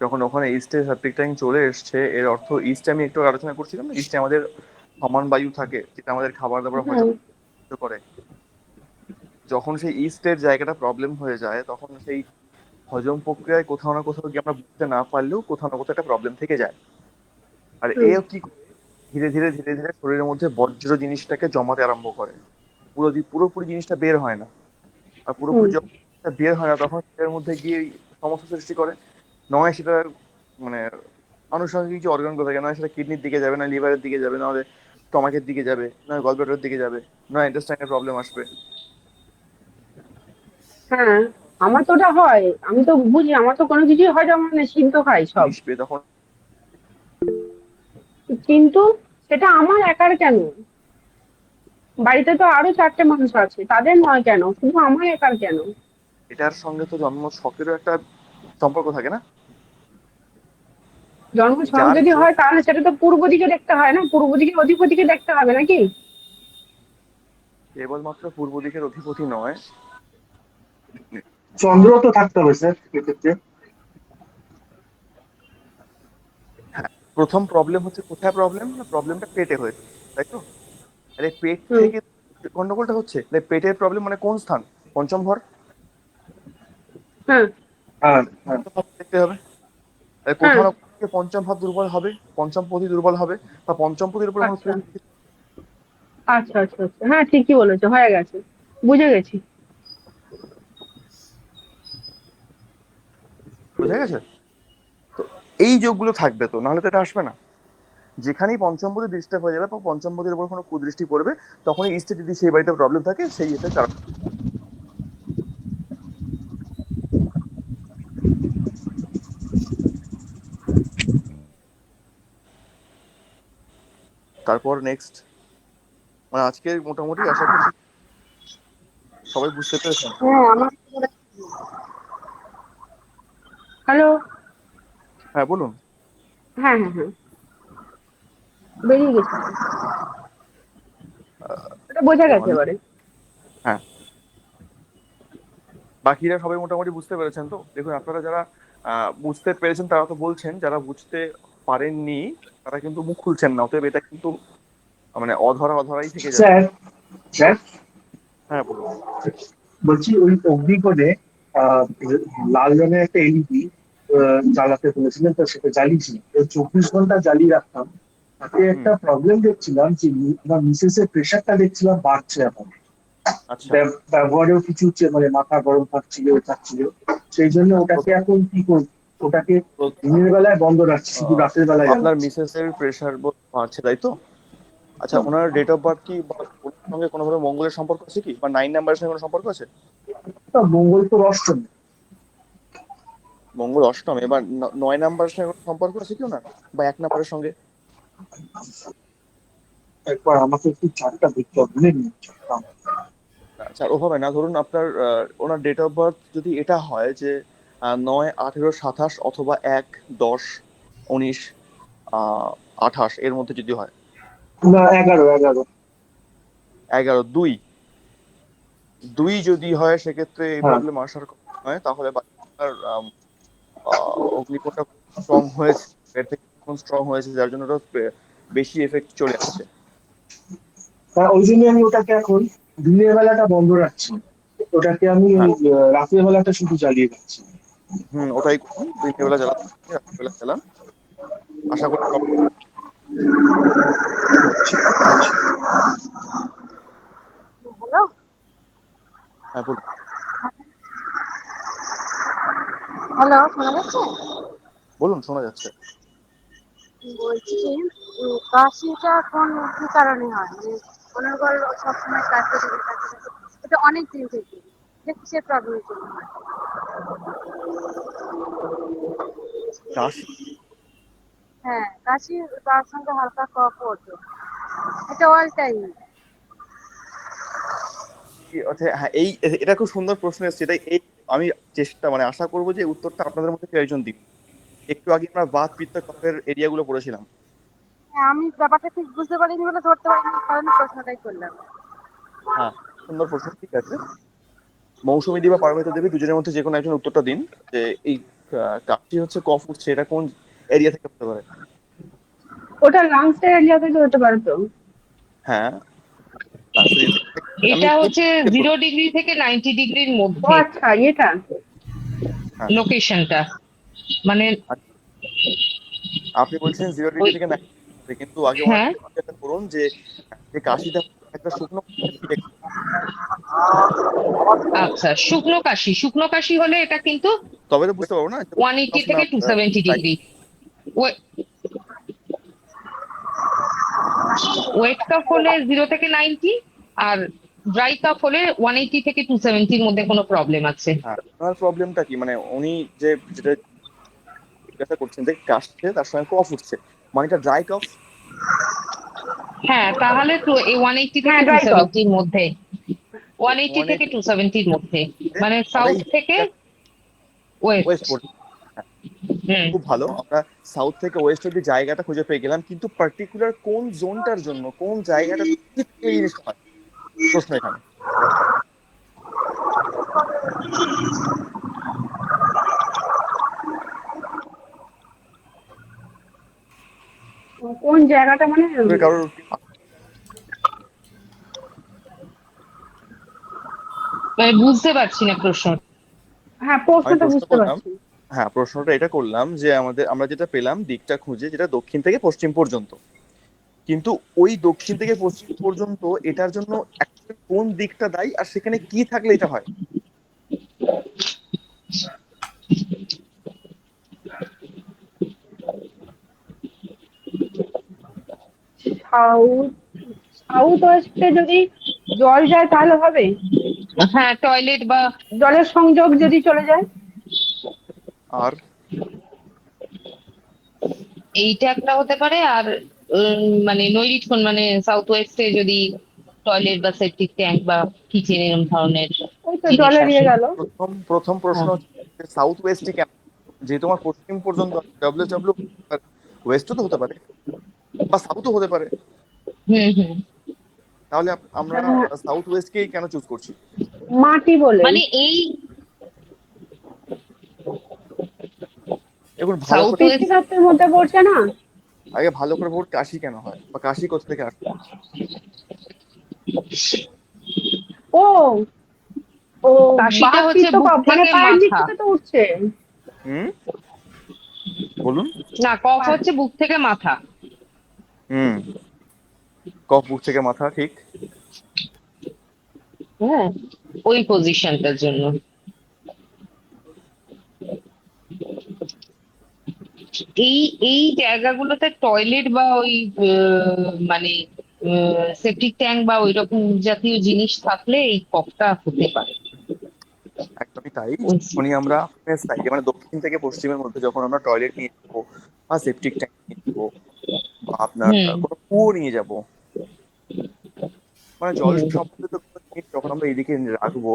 যখন ওখানে ইস্টে সেপ্টিক ট্যাঙ্ক চলে এসছে, এর অর্থ ইস্টে, আমি একটু আলোচনা করছিলাম না, ইস্টে আমাদের সমান বায়ু থাকে যেটা আমাদের খাবার দাবার হুম হজম করে। যখন সেই ইস্টের জায়গাটা প্রবলেম হয়ে যায়, তখন সেই হজম প্রক্রিয়ায় কোথাও না কোথাও গিয়ে আমরা বুঝতে না পারলেও কোথাও না কোথাও একটা প্রবলেম থেকে যায়। আর হুম এও কি করে? ধীরে ধীরে ধীরে ধীরে শরীরের মধ্যে বজ্র জিনিসটাকে জমাতে আরম্ভ করে। পুরোপুরি জিনিসটা বের হয় না। আর হুম। পুরোপুরি যখন জিনিসটা বের হয় না, তখন সেটার মধ্যে গিয়ে সমস্যা সৃষ্টি করে। নয় সেটা মানে আনুষঙ্গিক কিছু অর্গান থাকে, নয় সেটা কিডনির দিকে যাবে, না লিভারের দিকে যাবে, নাহলে স্টমাকের দিকে যাবে, নয় গলব্লাডারের দিকে যাবে, নয় ইন্টেস্টাইনের প্রবলেম আসবে। হ্যাঁ, আমার তো ওটা হয়, আমি তো বুঝি আমার তো কোনো কিছুই হয় যেমন সিদ্ধ খাই সব। মিশবে তখন। কিন্তু সেটা আমার একার কেন? বাড়িতে তো আরো চারটে মানুষ আছে, তাদের নয় কেন, শুধু আমার একার কেন? এটার সঙ্গে তো জন্ম ছকেরও একটা সম্পর্ক থাকে না? জন্ম ছক যার যদি যোগ হয় তাহলে সেটা তো পূর্ব দিকে দেখতে হয় না, পূর্ব দিকে অধিপতিকে দেখতে হবে নাকি? কেবলমাত্র পূর্ব দিকের অধিপতি নয়। চন্দ্র তো থাকতে হবে স্যার এক্ষেত্রে। হ্যাঁ, প্রথম প্রবলেম হচ্ছে কোথায় প্রবলেম, না প্রবলেমটা পেটে হয়েছে, তাই তো? আরে পেট হুম। থেকে গন্ডগোলটা হচ্ছে, তাহলে পেটের প্রবলেম মানে কোন স্থান? পঞ্চম ঘর। হ্যাঁ। হ্যাঁ হ্যাঁ। পঞ্চম ভাব দেখতে হবে। তাহলে হ্যাঁ। কোথাও না কোথাও গিয়ে পঞ্চম ভাব দুর্বল হবে, পঞ্চম পতি দুর্বল হবে, বা পঞ্চম পতির উপর আমার আচ্ছা কোন। আচ্ছা আচ্ছা আচ্ছা, হ্যাঁ ঠিকই বলেছো, হয়ে গেছে, বুঝে গেছি। বোঝা গেছে? তো এই যোগগুলো থাকবে, তো নাহলে তো এটা আসবে না। যেখানেই পঞ্চমপতি ডিস্টার্ব হয়ে যাবে বা পঞ্চমপতির উপর কোনো কুদৃষ্টি পড়বে, তখনই ইস্টে যদি সেই বাড়িতে প্রবলেম থাকে সেই এতে কারণ। তারপর নেক্সট, মানে আজকে মোটামুটি আশা করছি সবাই বুঝতে পেরেছেন। হ্যাঁ আমার হ্যালো। হ্যাঁ বলুন। হ্যাঁ হ্যাঁ হ্যাঁ, বেরিয়ে গেছি, ওটা বোঝা গেছে মানে এবারে। হ্যাঁ, বাকিরা সবাই মোটামুটি বুঝতে পেরেছেন তো? দেখুন আপনারা যারা বুঝতে পেরেছেন তারা তো বলছেন, যারা বুঝতে পারেননি তারা কিন্তু মুখ খুলছেন না, অতএব এটা কিন্তু মানে অধরা অধরাই থেকে যাবে। স্যার, স্যার হ্যাঁ বলুন। বলছি ওই অগ্নিকোণে আহ লাল রঙের একটা এলইডি জ্বালাতে বলেছিলেন, তো সেটা জ্বালিয়েছি, তো 24 ঘন্টা জ্বালিয়ে রাখতাম। তাতে হুম। একটা প্রবলেম দেখছিলাম যে আমার মিসেস এর প্রেশারটা দেখছিলাম বাড়ছে এখন। আচ্ছা। ব্যবহারেও কিছু হচ্ছে, মানে মাথা গরম থাকছিল। সেই জন্য ওটাকে প্রথম এখন কি করব? ওটাকে প্রথম, দিনের বেলায় বন্ধ রাখছি, শুধু রাতের বেলায় আপনার জ্বালাচ্ছি। মিসেস এর প্রেশার বাড়ছে তাই তো? আচ্ছা, ওনার ডেট অফ বার্থ কি বা ওনার সঙ্গে কোনোভাবে মঙ্গলের সম্পর্ক আছে কি, বা 9 নাম্বারের সঙ্গে কোনো সম্পর্ক আছে? মঙ্গল তো অষ্টম। মঙ্গল অষ্টম, এবার 9 নাম্বারের সঙ্গে কোনো সম্পর্ক আছে কি ওনার, বা 1 নাম্বারের সঙ্গে? একবার আমাকে একটু চারটা দেখতে হবে, বুঝলেন? চারটা। আচ্ছা, ওভাবে না, ধরুন আপনার ওনার ডেট অফ বার্থ যদি এটা হয় যে 9, 18, 27 অথবা 1, 10, 19, 28 এর মধ্যে যদি হয়। না, 11, 11। 11, 2, 2 যদি হয় সেক্ষেত্রে এই হ্যাঁ, প্রবলেম আসার কথা নয়, তাহলে আপনার অগ্নিকোণটা স্ট্রং হয়েছে, এর থেকে স্ট্রং হয়েছে, যার জন্য ওটা বেশি এফেক্ট চলে আসছে। তা ওই জন্য আমি ওটাকে এখন দিনের বেলাটা বন্ধ রাখছি, ওটাকে আমি ওই হ্যাঁ। রাতের বেলাটা শুধু জ্বালিয়ে রাখছি। ওটাই করুন, দিনের বেলা জ্বালান, রাতের বেলা জ্বালান, আশা করি হ্যালো। হ্যাঁ বলুন। হ্যালো, শোনা যাচ্ছে? বলুন, শোনা যাচ্ছে। বলছি কি, কাশিটা কোন কি কারণে হয়? মানে অনর্গল সবসময় কাশতে থাকে কাশতে থাকে, এটা অনেক দিন থেকে, এটা কিসের প্রবলেমের জন্য হয়? কাশি হ্যাঁ কাশি, তার সঙ্গে হালকা কফ ওঠে, এটা অল টাইম। আচ্ছা, হ্যাঁ, এটা খুব সুন্দর প্রশ্ন এসেছে, এটাই এই আমি চেষ্টা মানে আশা করবো যে উত্তরটা আপনাদের মধ্যে কেউ একজন দিন। একটু আগে আমরা বাত পিত্ত কফের এরিয়াগুলো পড়েছিলাম। হ্যাঁ আমি ব্যাপারটা ঠিক বুঝতে পারিনি বলে ধরতে পারিনি, কারণ প্রশ্নটাই করলাম। হ্যাঁ, সুন্দর প্রশ্ন, ঠিক আছে। মৌসুমী দি বা পারমিতা দেবী দুজনের মধ্যে যে কোনো একজন উত্তরটা দিন যে এই কাশি হচ্ছে, কফ উঠছে, এটা কোন এরিয়া থেকে হতে পারে? ওটা লাংসের এরিয়া থেকে হতে পারে তো। হ্যাঁ, লাংসের এরিয়া থেকে। আমি এটা হচ্ছে 0 ডিগ্রি থেকে 90 ডিগ্রির ও মধ্যে আচ্ছা, এটা হ্যাঁ, লোকেশনটা, মানে আপনি বলছেন 0 ডিগ্রি ওই, থেকে 90 কিন্তু আগে ওনাকে হ্যাঁ জিজ্ঞাসা করুন যে যে কাশিটা একটা শুকনো কাশি থেকে। আচ্ছা, শুকনো কাশি হলে এটা কিন্তু তবে তো বুঝতে পারবো না যে 180 থেকে 270 ডিগ্রি। ওয়েট কাপ হলে 0 থেকে 90, আর ড্রাই কাপ হলে 180 থেকে 270-র মধ্যে কোনো প্রবলেম আছে। হ্যাঁ, ওনার প্রবলেমটা কি, মানে উনি যেটা জিজ্ঞাসা করছেন যে কাশছে তার সঙ্গে কফ উঠছে, মানে এটা ড্রাই কফ। হ্যাঁ, তাহলে তো এই 180 হ্যাঁ থেকে টু ড্রাই কফ। সেভেন্টির মধ্যে, 180 থেকে 180 270-র মধ্যে, মানে আমরা সাউথ এই থেকে ওয়েস্ট। ওয়েস্ট পড়ছি। হুম। খুব ভালো, আমরা সাউথ থেকে ওয়েস্ট অব্দি জায়গাটা খুঁজে পেয়ে গেলাম, কিন্তু পার্টিকুলার কোন জোনটার জন্য, কোন জায়গাটা এই জিনিসটা হয়, প্রশ্ন এখানে। কোন জায়গাটা মানে? কারোর মানে বুঝতে পারছি না প্রশ্ন। হ্যাঁ আমি প্রশ্নটা প্রশ্ন বুঝতে করলাম, পারছি। হ্যাঁ প্রশ্নটা এটা করলাম যে আমরা যেটা পেলাম দিকটা খুঁজে, যেটা দক্ষিণ থেকে পশ্চিম পর্যন্ত, কিন্তু ওই দক্ষিণ থেকে পশ্চিম পর্যন্ত এটার জন্য actually কোন দিকটা দায়ী, আর সেখানে কি থাকলে এটা হয়? সাউথ সাউথ ওয়েস্টে যদি জল যায় তাহলে হবে? হ্যাঁ, টয়লেট বা জলের সংযোগ যদি চলে যায়? আর এইটা একটা হতে পারে। আর মানে নৈরিক্ষণ মানে সাউথ ওয়েস্টে যদি টয়লেট বা সেপটিক ট্যাঙ্ক বা কিচেন এরকম ধরনের ওই তো জিনিস জলে নিয়ে আসে। গেল। প্রথম প্রথম প্রশ্ন হ্যাঁ। হচ্ছে সাউথ ওয়েস্টে কেন, যে তোমার পশ্চিম পর্যন্ত ডব্লিউ ডব্লিউ ওয়েস্টও তো হতে পারে বা সাউথও হতে পারে, হুম হুম। তাহলে আমরা হ্যাঁ, সাউথ ওয়েস্টকেই কেন চুজ করছি? মাটি বলে। মানে এই এখন ভালো সাউথ করে ওয়েস্ট পৃথ্বীতত্ত্বের মধ্যে পড়ছে না? আগে ভালো করে ভোট কাশি কেন হয় বা কাশি কোথা থেকে আসে? ও ও কাশিটা বাত হচ্ছে পিত্ত বুক কফ মানে থেকে পায়ের দিক মাথা। থেকে তো উঠছে। হুম, বলুন। না, কফ হচ্ছে বুক থেকে মাথা। হুম, কফ বুক থেকে মাথা, ঠিক। হ্যাঁ, ওই পজিশনটার জন্য। এই এই জায়গাগুলোতে টয়লেট বা ওই মানে সেপটিক ট্যাঙ্ক বা ওই রকম জাতীয় জিনিস থাকলে এই কফটা হতে পারে। একদমই তাই। যখনই আমরা সাইডে মানে দক্ষিণ থেকে পশ্চিমের মধ্যে যখন আমরা টয়লেট নিয়ে যাবো বা সেপটিক ট্যাঙ্ক নিয়ে যাবো বা আপনার হুম কোনো কুয়ো নিয়ে যাব, মানে জল হুম। সম্বন্ধিত কোনো জিনিস যখন আমরা এদিকে রাখবো,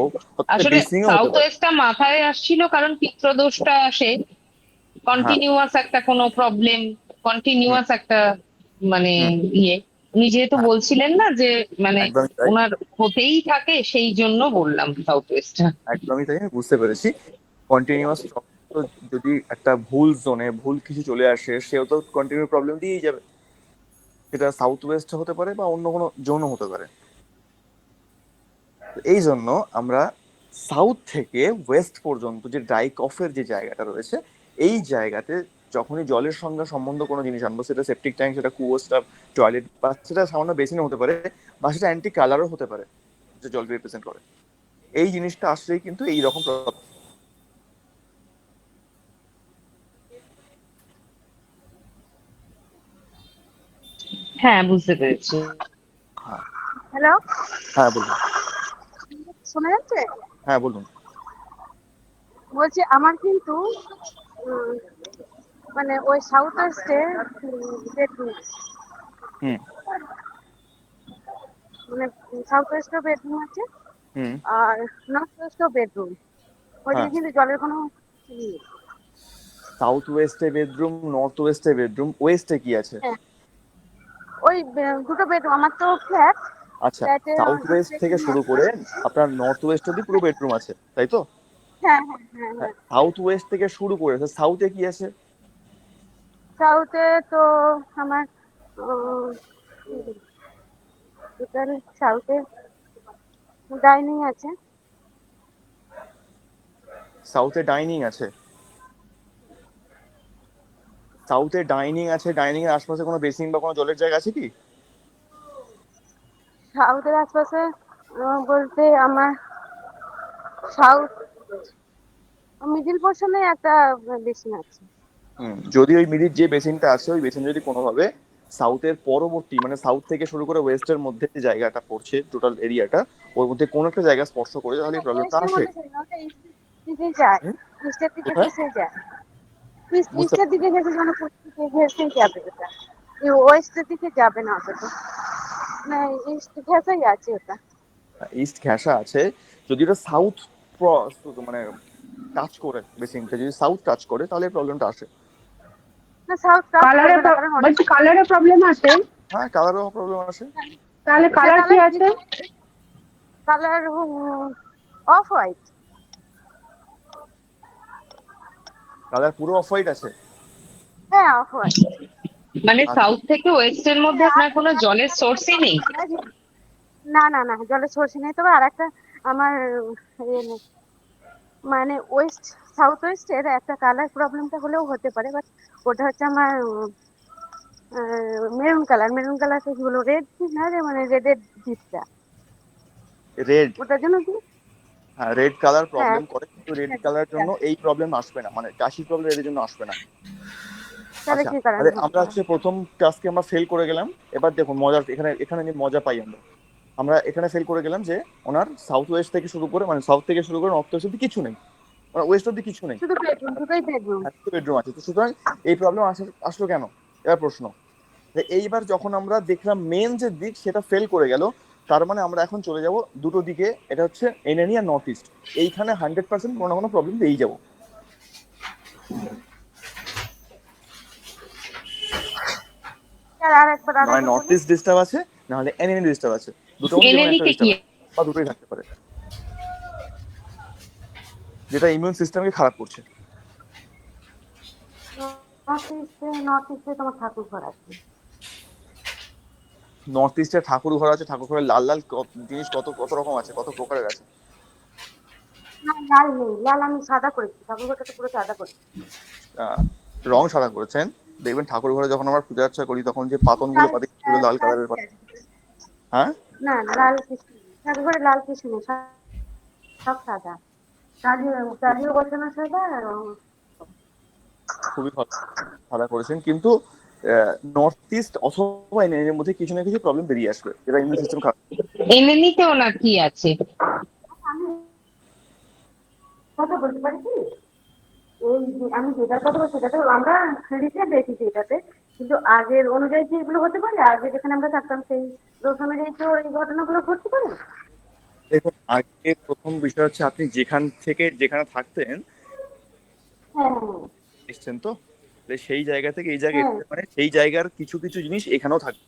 আসলে বেসিংও হতে সাউথ পারে। ওয়েস্টটা মাথায় আসছিল কারণ পিত্রদোষটা আসে হ্যাঁ। কন্টিনিউয়াস একটা কোনো প্রবলেম, হুম। কন্টিনিউয়াস একটা মানে হুম। ইয়ে। উনি যেহেতু হ্যাঁ, বলছিলেন না যে মানে একদমই তাই। ওনার হতেই থাকে, সেই জন্য বললাম সাউথ ওয়েস্টটা। একদমই তাই, আমি বুঝতে পেরেছি। কন্টিনিউয়াস যদি একটা ভুল জোনে ভুল কিছু চলে আসে, সেও তো কন্টিনিউ প্রবলেম দিয়েই যাবে। সেটা সাউথ ওয়েস্ট হতে পারে বা অন্য কোনো জোনও হতে পারে। তো এই জন্য আমরা সাউথ থেকে ওয়েস্ট পর্যন্ত যে ড্রাই কফের যে জায়গাটা রয়েছে, এই জায়গাতে যখনই জলের সঙ্গে সম্বন্ধ কোনো জিনিস আনবো, সেটা সেপটিক ট্যাঙ্ক, সেটা কুয়ো, সেটা টয়লেট, বা সেটা সামান্য বেসিনও হতে পারে, বা সেটা অ্যান্টি কালারও হতে পারে, যে জলকে রিপ্রেজেন্ট করে, এই জিনিসটা আসলেই কিন্তু এইরকম হ্যাঁ, বুঝতে পেরেছি। হ্যাঁ। হ্যালো, হ্যাঁ, বলুন। শোনা যাচ্ছে? হ্যাঁ, বলুন। বলছি আমার কিন্তু উম, মানে ওই সাউথ ওয়েস্টে বেডরুম, হুম। মানে সাউথ ওয়েস্টেও বেডরুম আছে হুম। আর নর্থ ওয়েস্টেও বেডরুম। ওইদিকে হ্যাঁ, কিন্তু জলের কোনো ই নেই। সাউথ ওয়েস্টে বেডরুম, নর্থ ওয়েস্টে বেডরুম, ওয়েস্টে কি আছে? হ্যাঁ, ওই দুটো বেডরুম, আমার তো ফ্ল্যাট, আচ্ছা, ফ্ল্যাটে সাউথ ওয়েস্ট থেকে বেডরুম শুরু আছে। করে আপনার নর্থ ওয়েস্ট অব্দি পুরো বেডরুম আছে, তাই তো? হ্যাঁ হ্যাঁ হ্যাঁ হ্যাঁ, হ্যাঁ। সাউথ ওয়েস্ট থেকে শুরু করে সাউথে কি আছে? সাউথে তো আমার টোটাল সাউথে ডাইনিং আছে। সাউথে ডাইনিং আছে? সাউথে ডাইনিং আছে, ডাইনিং এর আশপাশে কোনো বেসিন বা কোনো জলের জায়গা আছে কি? সাউথের আশপাশে বলতে আমার সাউথ মিডিল পোর্শনে একটা বেসিন আছে। হুম, যদি ওই মিডিল যে বেসিনটা আছে, ওই বেসিন যদি কোনোভাবে সাউথের পরবর্তী মানে সাউথ থেকে শুরু করে ওয়েস্টের মধ্যে যে জায়গাটা পড়ছে, টোটাল এরিয়াটা, ওর মধ্যে কোনো একটা জায়গা স্পর্শ করে, তাহলে এই প্রবলেমটা ওয়েস্টের আসে। মধ্যে যায় না, ওটা ইস্টের দিকে যায়। হুম, ইস্টের দিকে কোথায়? ভেসে যায়। বুঝতে ইস্টের দিকে গেছে যেন পশ্চিম দিকে ভেসে যাবে ওটা। ওয়েস্টের দিকে যাবে না অতটা, না ইস্ট ভেসেই আছে ওটা। ইস্ট ঘেঁষা আছে। যদি ওটা সাউথ মানে টাচ করে, বেসিনটা যদি সাউথ টাচ করে, তাহলে প্রবলেমটা আসে। না সাউথ টাচ কালারে করবে না, কারণ অনেক বলছি কালারে প্রবলেম আছে? হ্যাঁ, কালারও প্রবলেম আসে। তাহলে তো কালার কি সেটা আছে? Colour off white. কালার পুরো অফ হোয়াইট আছে? হ্যাঁ অফ হোয়াইট। মানে আচ্ছা। সাউথ থেকে ওয়েস্টের মধ্যে আপনার কোনো জলের সোর্সই নেই? না না না, জলের সোর্স নেই, তবে আর একটা আমার মানে ওয়েস্ট সাউথ ওয়েস্টের একটা কালার প্রবলেমটা হলেও হতে পারে, বাট ওটা হচ্ছে আমার মেরুন কালার। মেরুন কালার কি বলবো, রেড না রে, মানে রেডের ডিপটা, রেড? ওটার জন্য কি। হ্যাঁ, রেড কালার হ্যাঁ প্রবলেম করে, কিন্তু রেড কালার জন্য এই প্রবলেম আসবে না, মানে কাশি প্রবলেম এর জন্য আসবে না। তাহলে আচ্ছা, কি কারণে তাহলে হচ্ছে? আমরা হচ্ছে প্রথম টাস্কে আমরা ফেল করে গেলাম। এবার দেখুন মজা, এখানে এখানে নিয়ে মজা পাই আমরা। আমরা এখানে ফেল করে গেলাম যে ওনার সাউথ ওয়েস্ট থেকে শুরু করে, মানে সাউথ থেকে শুরু করে নর্থ ওয়েস্ট অব্দি কিছু নেই, মানে ওয়েস্ট অব্দি কিছু নেই, শুধু বেডরুম, দুটোই বেডরুম। বেডরুম আছে। তো সুতরাং এই প্রবলেম আসলো কেন? এবার প্রশ্ন যে এইবার যখন আমরা দেখলাম মেন যে দিক সেটা ফেল করে গেল, তার মানে আমরা এখন চলে যাব দুটো দিকে, এটা হচ্ছে এনএনি আর নর্থ ইস্ট। এইখানে 100% কোনো না কোনো প্রবলেম পেয়েই যাবো। স্যার আর একবার নয় নর্থ বলুন। ইস্ট ডিস্টার্ব আছে, নাহলে এনএনি ডিস্টার্ব আছে, দুটোর মধ্যে যে কোনো একটা এনএনিতে কি? ডিস্টার্ব আছে, বা দুটোই থাকতে পারে, যেটা ইমিউন সিস্টেমকে খারাপ করছে। নর্থ ইস্টে তোমার ঠাকুর ঘর আছে? নর্থ ইস্টে ঠাকুর ঘর আছে, ঠাকুর ঘরে লাল লাল জিনিস কত কত রকম আছে, কত প্রকারের আছে। না, লাল নেই, লাল আমি সাদা করেছি, ঠাকুর ঘরটা তো পুরো সাদা করেছি। আহ, রং সাদা করেছেন। দেখবেন ঠাকুর ঘরে যখন আমরা পূজা অর্চনা করি তখন যে পাতন লাল গুলো পাতি সেগুলো লাল লাল কালারের কি পাতি। আছে? হ্যাঁ, না, লাল কিছু নেই ঠাকুর ঘরে, লাল কিছু নেই, সব সাদা। চালিয়ে চালিয়ে বসানো সাদা আর খুবই ভালো সাদা করেছেন, কিন্তু নর্থ ইস্ট অথবা এর মধ্যে কিছু না কিছু প্রবলেম বেরিয়ে আসবে, যেটা ইমিউন সিস্টেম খারাপ। এনএনিতে ওনার কি আছে? আমি কথা বলতে পারি কি? এই যে আমি যেটার কথা বলছি সেটা তো আমরা সিঁড়িতে দেখেছি এটাতে, কিন্তু আগের অনুযায়ী কি এগুলো হতে পারে? আগে যেখানে আমরা থাকতাম সেই রোজ অনুযায়ী তো এই ঘটনাগুলো ঘটতে পারে? দেখুন, আগে প্রথম বিষয় হচ্ছে আপনি যেখান থেকে যেখানে থাকতেন হ্যাঁ, হ্যাঁ, এসছেন তো, তাহলে সেই জায়গা থেকে এই জায়গায় হ্যাঁ। এসেছে, মানে সেই জায়গার কিছু কিছু জিনিস এখানেও থাকবে।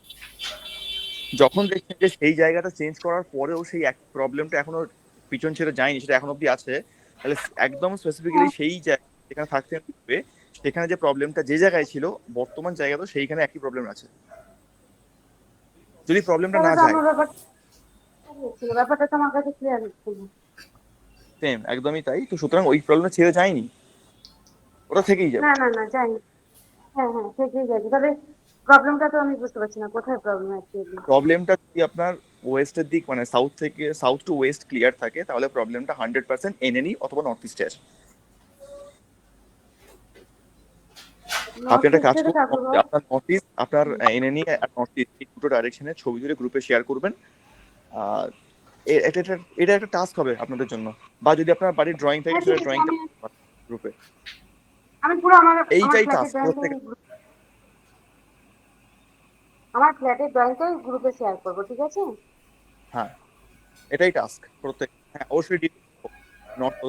যখন দেখছেন যে সেই জায়গাটা চেঞ্জ করার পরেও সেই এক প্রবলেমটা এখনো পিছন ছেড়ে যায়নি, সেটা এখন অব্দি আছে, তাহলে একদম স্পেসিফিক্যালি সেই জায়গা যেখানে থাকতেন সেখানে যে প্রবলেমটা যে জায়গায় ছিল বর্তমান জায়গাতেও সেইখানে একই প্রবলেম আছে। যদি প্রবলেমটা তাহলে না তো যায়, আমার ব্যাপারটা তো আমার কাছে ক্লিয়ার হচ্ছে না। সেম একদমই তাই, তো সুতরাং ওই প্রবলেমটা ছেড়ে যায়নি, ওটা থেকেই যাবে। না, না, না, যাই। হ্যাঁ, হ্যাঁ, ঠিকই যাচ্ছে। তবে প্রবলেমটা তো আমি বুঝতে পারছি না কোথায় প্রবলেম অ্যাকচুয়ালি। প্রবলেমটা যদি আপনার ওয়েস্টের দিক, মানে সাউথ থেকে সাউথ টু ওয়েস্ট ক্লিয়ার থাকে, তাহলে প্রবলেমটা 100% এনএনি অথবা নর্থ ইস্টে আছে। আপনি নর্থ একটা কাজ ইস্টে তো করুন, ঠাকুর ঘর। আপনার নর্থ ইস্ট, আপনার এনএনি আর নর্থ ইস্ট এই দুটো ডাইরেকশনে ছবি তুলে গ্রুপে শেয়ার করবেন। আর এটা একটা টাস্ক হবে আপনাদের জন্য, বা যদি আপনার বাড়ির ড্রয়িং থাকে হ্যাঁ, ঠিক সেটা আছে। ড্রয়িংটা আমি গ্রুপে, আমি পুরো আমার আমার এইটাই ফ্ল্যাটের টাস্ক ড্রয়িংটাই প্রত্যেক। আমার ফ্ল্যাটের ড্রয়িংটাই গ্রুপে শেয়ার করবো, ঠিক আছে? হ্যাঁ, এটাই টাস্ক প্রত্যেক। হ্যাঁ অবশ্যই নর্থ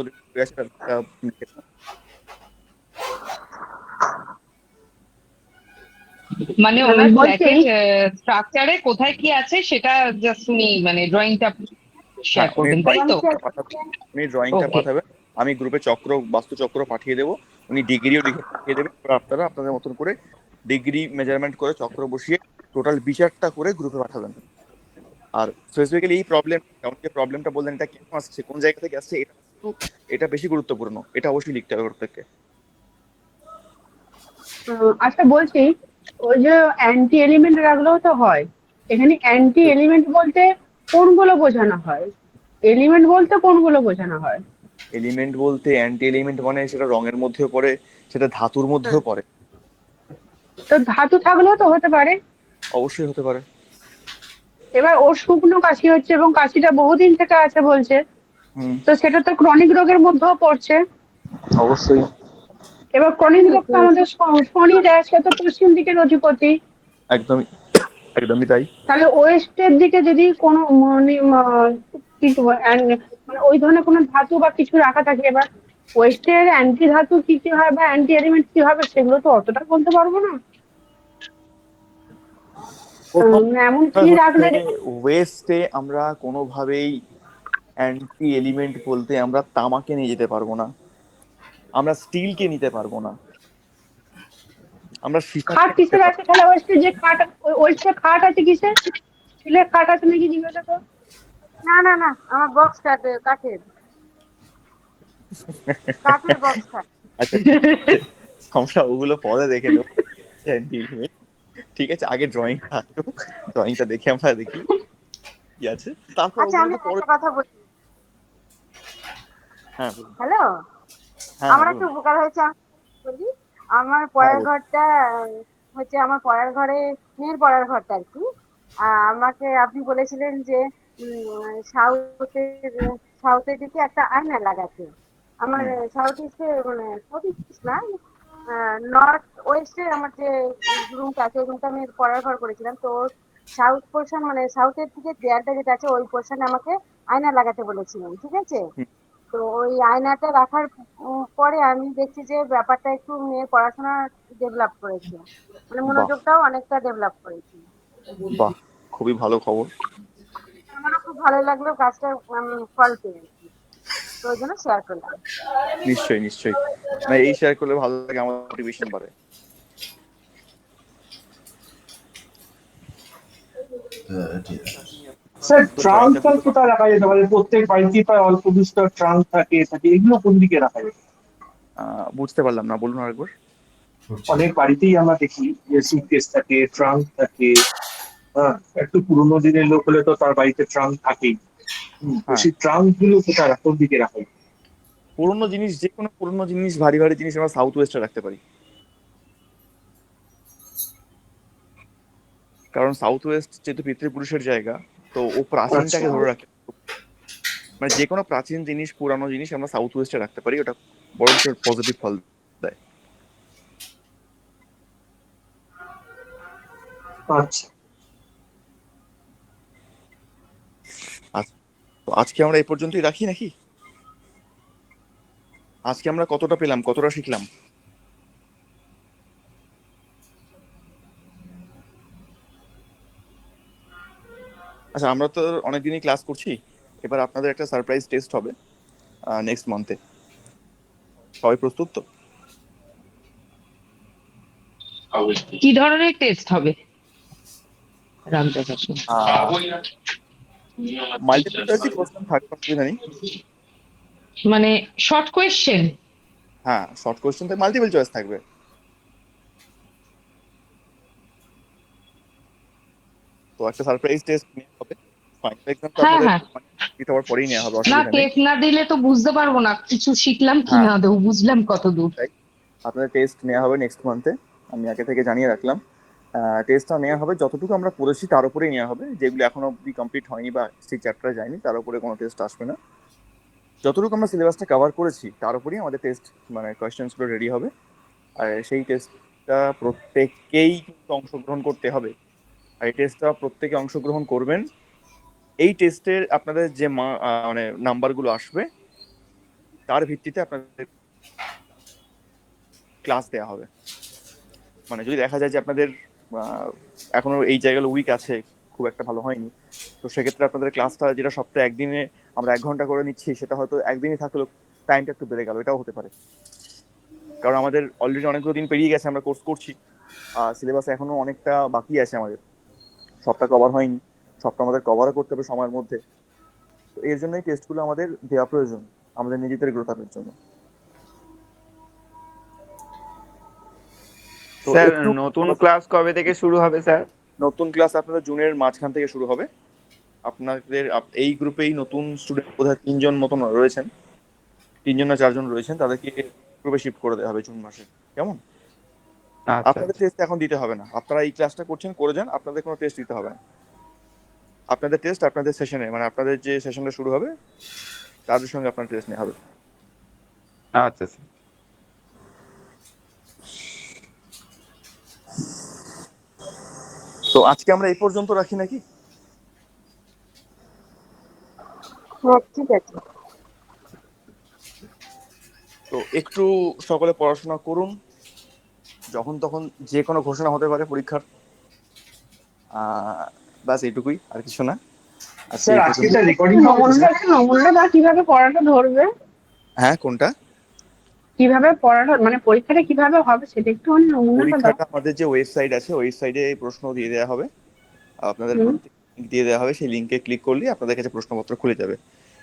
মানে ওনার বলছি ফ্ল্যাটের স্ট্রাকচারে কোথায় কি আছে সেটা জাস্ট উনি মানে ড্রয়িংটা শেয়ার হ্যাঁ, উনি করবেন, তাই তো? ড্রয়িংটা পাঠাবেন, উনি ড্রয়িংটা ওকে। পাঠাবেন। আমি গ্রুপে চক্র, বাস্তু চক্র পাঠিয়ে দেবো, উনি ডিগ্রিও লিখে পাঠিয়ে দেবেন। এবার আপনারা আপনাদের মতন করে ডিগ্রি মেজারমেন্ট করে চক্র বসিয়ে টোটাল বিচারটা করে গ্রুপে পাঠাবেন। আর স্পেসিফিক্যালি এই প্রবলেম, যে প্রবলেমটা বললেন এটা কেন আসছে, কোন জায়গা থেকে আসছে, এটা কিন্তু এটা বেশি গুরুত্বপূর্ণ, এটা অবশ্যই লিখতে হবে প্রত্যেককে। আচ্ছা, বলছি ওই যে অ্যান্টি এলিমেন্ট রাখলেও তো হয়, এখানে অ্যান্টি এলিমেন্ট বলতে কোনগুলো বোঝানো হয়? এলিমেন্ট বলতে কোনগুলো বোঝানো হয়? এলিমেন্ট বলতে অ্যান্টি এলিমেন্ট মানে সেটা রঙের মধ্যেও পড়ে, সেটা ধাতুর মধ্যেও হ্যাঁ, পড়ে। তো ধাতু থাকলেও তো হতে পারে। অবশ্যই হতে পারে। এবার ওর শুকনো কাশি হচ্ছে এবং কাশিটা বহুদিন থেকে আছে বলছে, হুম, তো সেটা তো ক্রনিক রোগের মধ্যেও পড়ছে। অবশ্যই। এবার ক্রনিক রোগ তো আমাদের শনি দেয়, সে তো পশ্চিম দিকের অধিপতি। একদমই, একদমই তাই। তাহলে ওয়েস্টের দিকে যদি কোনো মানে কিছু মানে ওই ধরনের কোনো ধাতু বা কিছু রাখা থাকে, এবার ওয়েস্টের অ্যান্টি ধাতু কি কি হয় বা অ্যান্টি এলিমেন্ট কি হবে সেগুলো তো অতটা বলতে পারবো না। প্রথম এমন কি বিষয় হচ্ছে রাখলে? ওয়েস্টে আমরা কোনোভাবেই অ্যান্টি এলিমেন্ট বলতে আমরা তামাকে নিয়ে যেতে পারবো না, আমরা স্টিলকে নিতে পারবো না, আমরা খাট সীসাকে নিতে কিসের পারবো আছে তাহলে? ওয়েস্টের যে খাট, ওয়েস্টে খাট আছে কিসের? স্টিলের খাট আছে নাকি জিজ্ঞাসা কর। না, না, না, আমার বক্স কাঠের, কাঠের কাঠের বক্স খাট। না। আচ্ছা ঠিক আছে, আমরা ওগুলো পরে দেখে নেবো অ্যান্টি এলিমেন্ট। ঠিক আছে, আগে ড্রয়িংটা আসুক, ড্রয়িংটা দেখে আমরা দেখি কি আছে, তারপর আচ্ছা, আমি ওগুলোকে পরে। একটা কথা বলি। হ্যাঁ বলুন। হ্যালো, হ্যাঁ হ্যাঁ আমার একটা বলুন। উপকার হয়েছে, আমি বলি। আমার হ্যাঁ পড়ার ঘরটা হচ্ছে আমার পড়ার ঘরে, মেয়ের পড়ার ঘরটা আর কি। আমাকে আপনি বলেছিলেন যে সাউথের সাউথের দিকে একটা আয়না লাগাতে। আমার হুম সাউথ ইস্টে মানে সাউথ ইস্ট না, নর্থ ওয়েস্টে আমার যে রুমটা আছে ওই রুমটা আমি পড়ার ঘর করেছিলাম। তো সাউথ পোর্শন মানে সাউথের দিকে দেয়ালটা যেটা আছে ওই পোর্শনে আমাকে আয়না লাগাতে বলেছিলেন, ঠিক আছে? হুম, তো ওই আয়নাটা রাখার পরে আমি দেখছি যে ব্যাপারটা একটু মেয়ের পড়াশোনা ডেভেলপ করেছে, মানে বাহ মনোযোগটাও অনেকটা ডেভেলপ করেছে। বাহ, খুবই ভালো খবর। আমারও খুব ভালো লাগলো কাজটা ফল পেয়েছি, তো ওই জন্য শেয়ার করলাম। নিশ্চয়ই নিশ্চয়ই, না এই শেয়ার করলে ভালো লাগে, আমার মোটিভেশন বাড়ে। স্যার তো ট্রাঙ্কটা জয়েন্ট কোথায় রাখা যেতে পারে? প্রত্যেক বাড়িতেই প্রায় অল্প বিস্তর ট্রাঙ্ক থাকে থাকে, এগুলো কোন দিকে রাখা যায়? বুঝতে পারলাম না, বলুন আরেকবার। অনেক বাড়িতেই আমরা দেখি যে সুটকেস থাকে, ট্রাঙ্ক থাকে। হ্যাঁ, একটু পুরোনো দিনের লোক হলে তো তার বাড়িতে ট্রাঙ্ক থাকেই। তো হ্যাঁ, সেই ট্রাঙ্ক গুলো কোথায় কোন দিকে রাখা যায়? পুরোনো জিনিস, যে কোনো পুরোনো জিনিস, ভারী ভারী জিনিস আমরা সাউথ ওয়েস্টে রাখতে পারি। কারণ সাউথ ওয়েস্ট যেহেতু পিতৃপুরুষের জায়গা, তো ও আচ্ছা প্রাচীনটাকে ধরে রাখে। মানে যে কোনো প্রাচীন জিনিস, পুরানো জিনিস আমরা সাউথ ওয়েস্টে রাখতে পারি, ওটা বরঞ্চ পজিটিভ ফল দেয়। আচ্ছা। তো আজকে আমরা এই পর্যন্তই রাখি নাকি? আজকে আমরা কতটা পেলাম, কতটা শিখলাম? আচ্ছা, আমরা তো অনেকদিনই ক্লাস করছি, এবার আপনাদের একটা সারপ্রাইজ টেস্ট হবে নেক্সট মান্থে। সবাই প্রস্তুত তো? কি ধরনের টেস্ট হবে রামদাস কাকু? মাল্টিপল চয়েসই কোশ্চেন থাকবে, অসুবিধা নেই। মানে শর্ট কোয়েশ্চেন? হ্যাঁ, শর্ট কোশ্চেন থাকবে, মাল্টিপল চয়েস থাকবে। তো একটা সারপ্রাইজ টেস্ট নেওয়া হবে। ফাইনাল এক্সাম তো হ্যাঁ আপনাদের হ্যাঁ, হওয়ার পরেই নেওয়া হবে, না অসুবিধা নেই। টেস্ট না দিলে তো বুঝতে পারবো না কিছু শিখলাম কি হ্যাঁ, না, দেবো বুঝলাম কত দূর। তাই আপনাদের টেস্ট নেওয়া হবে নেক্সট মান্থে, আমি আগে থেকে জানিয়ে রাখলাম। টেস্টটা নেওয়া হবে, যতটুকু আমরা পড়েছি তার উপরেই নেওয়া হবে, যেগুলো এখনো অব্দি কমপ্লিট হয়নি বা সেই চ্যাপ্টারে যায়নি তার উপরে কোনো টেস্ট আসবে না। যতটুকু আমরা সিলেবাসটা কভার করেছি তার উপরেই আমাদের টেস্ট, মানে কোয়েশ্চেন্সগুলো রেডি হবে। আর সেই টেস্টটা প্রত্যেককেই কিন্তু অংশগ্রহণ করতে হবে। আর এই টেস্টটা প্রত্যেকে অংশগ্রহণ করবেন। এই টেস্টের আপনাদের যে মানে নাম্বারগুলো আসবে তার ভিত্তিতে আপনাদের ক্লাস দেওয়া হবে। মানে যদি দেখা যায় যে আপনাদের এখনো এই জায়গাগুলো উইক আছে, খুব একটা ভালো হয়নি, তো সেক্ষেত্রে আপনাদের ক্লাসটা যেটা সপ্তাহে একদিনে আমরা 1 ঘন্টা করে নিচ্ছি, সেটা হয়তো একদিনই থাকলেও টাইমটা একটু বেড়ে গেল, এটাও হতে পারে। কারণ আমাদের অলরেডি অনেকগুলো দিন পেরিয়ে গেছে, আমরা কোর্স করছি, সিলেবাস এখনো অনেকটা বাকি আছে আমাদের, সবটা কভার হয়নি, সবটা আমাদের কভারও করতে হবে সময়ের মধ্যে। তো এর জন্যই টেস্টগুলো আমাদের দেওয়া প্রয়োজন, আমাদের নিজেদের গ্রোথ আপের জন্য। তো স্যার একটু নতুন ক্লাস কবে থেকে শুরু হবে স্যার? নতুন ক্লাস আপনাদের জুনের মাঝখান থেকে শুরু হবে। আপনাদের এই গ্রুপেই নতুন স্টুডেন্ট বোধহয় 3 জন মতন রয়েছেন, 3 জন না 4 জন রয়েছেন, তাদেরকে গ্রুপে শিফট করে দেওয়া হবে জুন মাসে। কেমন? আচ্ছা আপনাদের আচ্ছা। টেস্ট এখন দিতে হবে না, আপনারা এই ক্লাসটা করছেন করে যান, আপনাদের কোনো টেস্ট দিতে হবে না। আপনাদের টেস্ট আপনাদের সেশনে, মানে আপনাদের যে সেশনটা শুরু হবে তাদের সঙ্গে আপনার টেস্ট নেওয়া হবে। আচ্ছা স্যার। তো আজকে আমরা এই পর্যন্ত রাখি নাকি? হ্যাঁ, ঠিক আছে। তো একটু সকলে পড়াশোনা করুন, যখন তখন যে কোনো ঘোষণা হতে পারে পরীক্ষার। ব্যাস এইটুকুই, আর কিছু না। আজকে স্যার এই আজকে পর্যন্ত। এটা রেকর্ডিং হবে তো স্যার? নমুনাটা কিভাবে পড়াটা ধরবে, হ্যাঁ, কোনটা? কিভাবে পড়াটা মানে পরীক্ষাটা কিভাবে হবে সেটা একটু নমুনাটা দাও। পরীক্ষাটা আমাদের যে ওয়েবসাইট আছে, ওয়েবসাইটে প্রশ্ন দিয়ে দেওয়া হবে, আপনাদের হুম। প্রত্যেক লিঙ্ক দিয়ে দেওয়া হবে, সেই লিঙ্কে ক্লিক করলে আপনাদের কাছে প্রশ্নপত্র খুলে যাবে।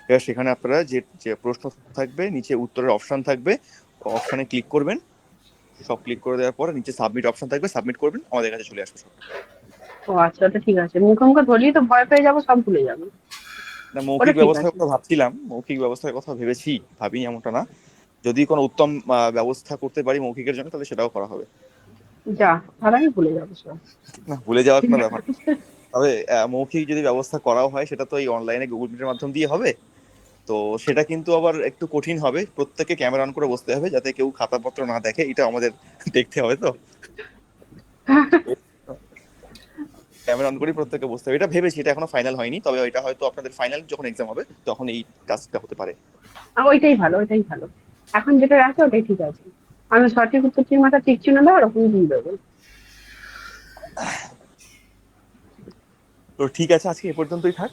এবার সেখানে আপনারা যে যে প্রশ্ন থাকবে, নিচে উত্তরের অপশন থাকবে, অপশনে ক্লিক করবেন। সব ক্লিক করে দেওয়ার পরে নিচে সাবমিট অপশন থাকবে, সাবমিট করবেন, আমাদের কাছে চলে আসবে সব। ও আচ্ছা, ওটা ঠিক আছে, মুখে মুখে ধরলেই তো ভয় পেয়ে যাবো, সব ভুলে যাবো। না, ওটা মৌখিক ঠিক ব্যবস্থার আছে। কথা ভাবছিলাম, মৌখিক ব্যবস্থার কথা ভেবেছি, ভাবিনি এমনটা না। যদি কোনো উত্তম ব্যবস্থা করতে পারি মৌখিকের জন্য তাহলে সেটাও করা হবে। যা, তাহলে আমি ভুলে যাবো সব। না, ভুলে যাওয়ার কোনো ব্যাপার না। তবে মৌখিক যদি ব্যবস্থা করাও হয় সেটা তো এই অনলাইনে গুগল মিটের মাধ্যম দিয়ে হবে। তো সেটা কিন্তু আবার একটু কঠিন হবে, প্রত্যেককে ক্যামেরা অন করে বসতে হবে যাতে কেউ খাতাপত্র না দেখে, এটা আমাদের দেখতে হবে। তো ক্যামেরা অন করে প্রত্যেককে বসতে হবে, এটা ভেবেছি, এটা এখনো ফাইনাল হয়নি, তবে এটা হয়তো আপনাদের ফাইনাল যখন এক্সাম হবে তখন এই টাস্কটা হতে পারে। ওইটাই ভালো, ওইটাই ভালো। এখন যেটা আছে ওটাই ঠিক আছে। আমি সঠিক উত্তরটির মাথা ঠিক ছিল না, ওরকম দিয়ে দেবো। তো ঠিক আছে, আজকে এ পর্যন্তই থাক।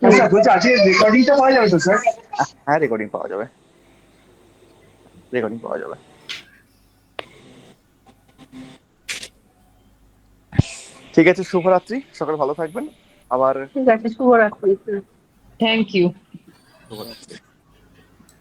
স্যার বলছি আজকে রেকর্ডিংটা পাওয়া যাবে তো স্যার? হ্যাঁ, রেকর্ডিং পাওয়া যাবে, রেকর্ডিং পাওয়া যাবে। ঠিক আছে, শুভরাত্রি, সকালে ভালো থাকবেন। আবার ঠিক আছে, শুভরাত্রি। Thank you. শুভরাত্রি।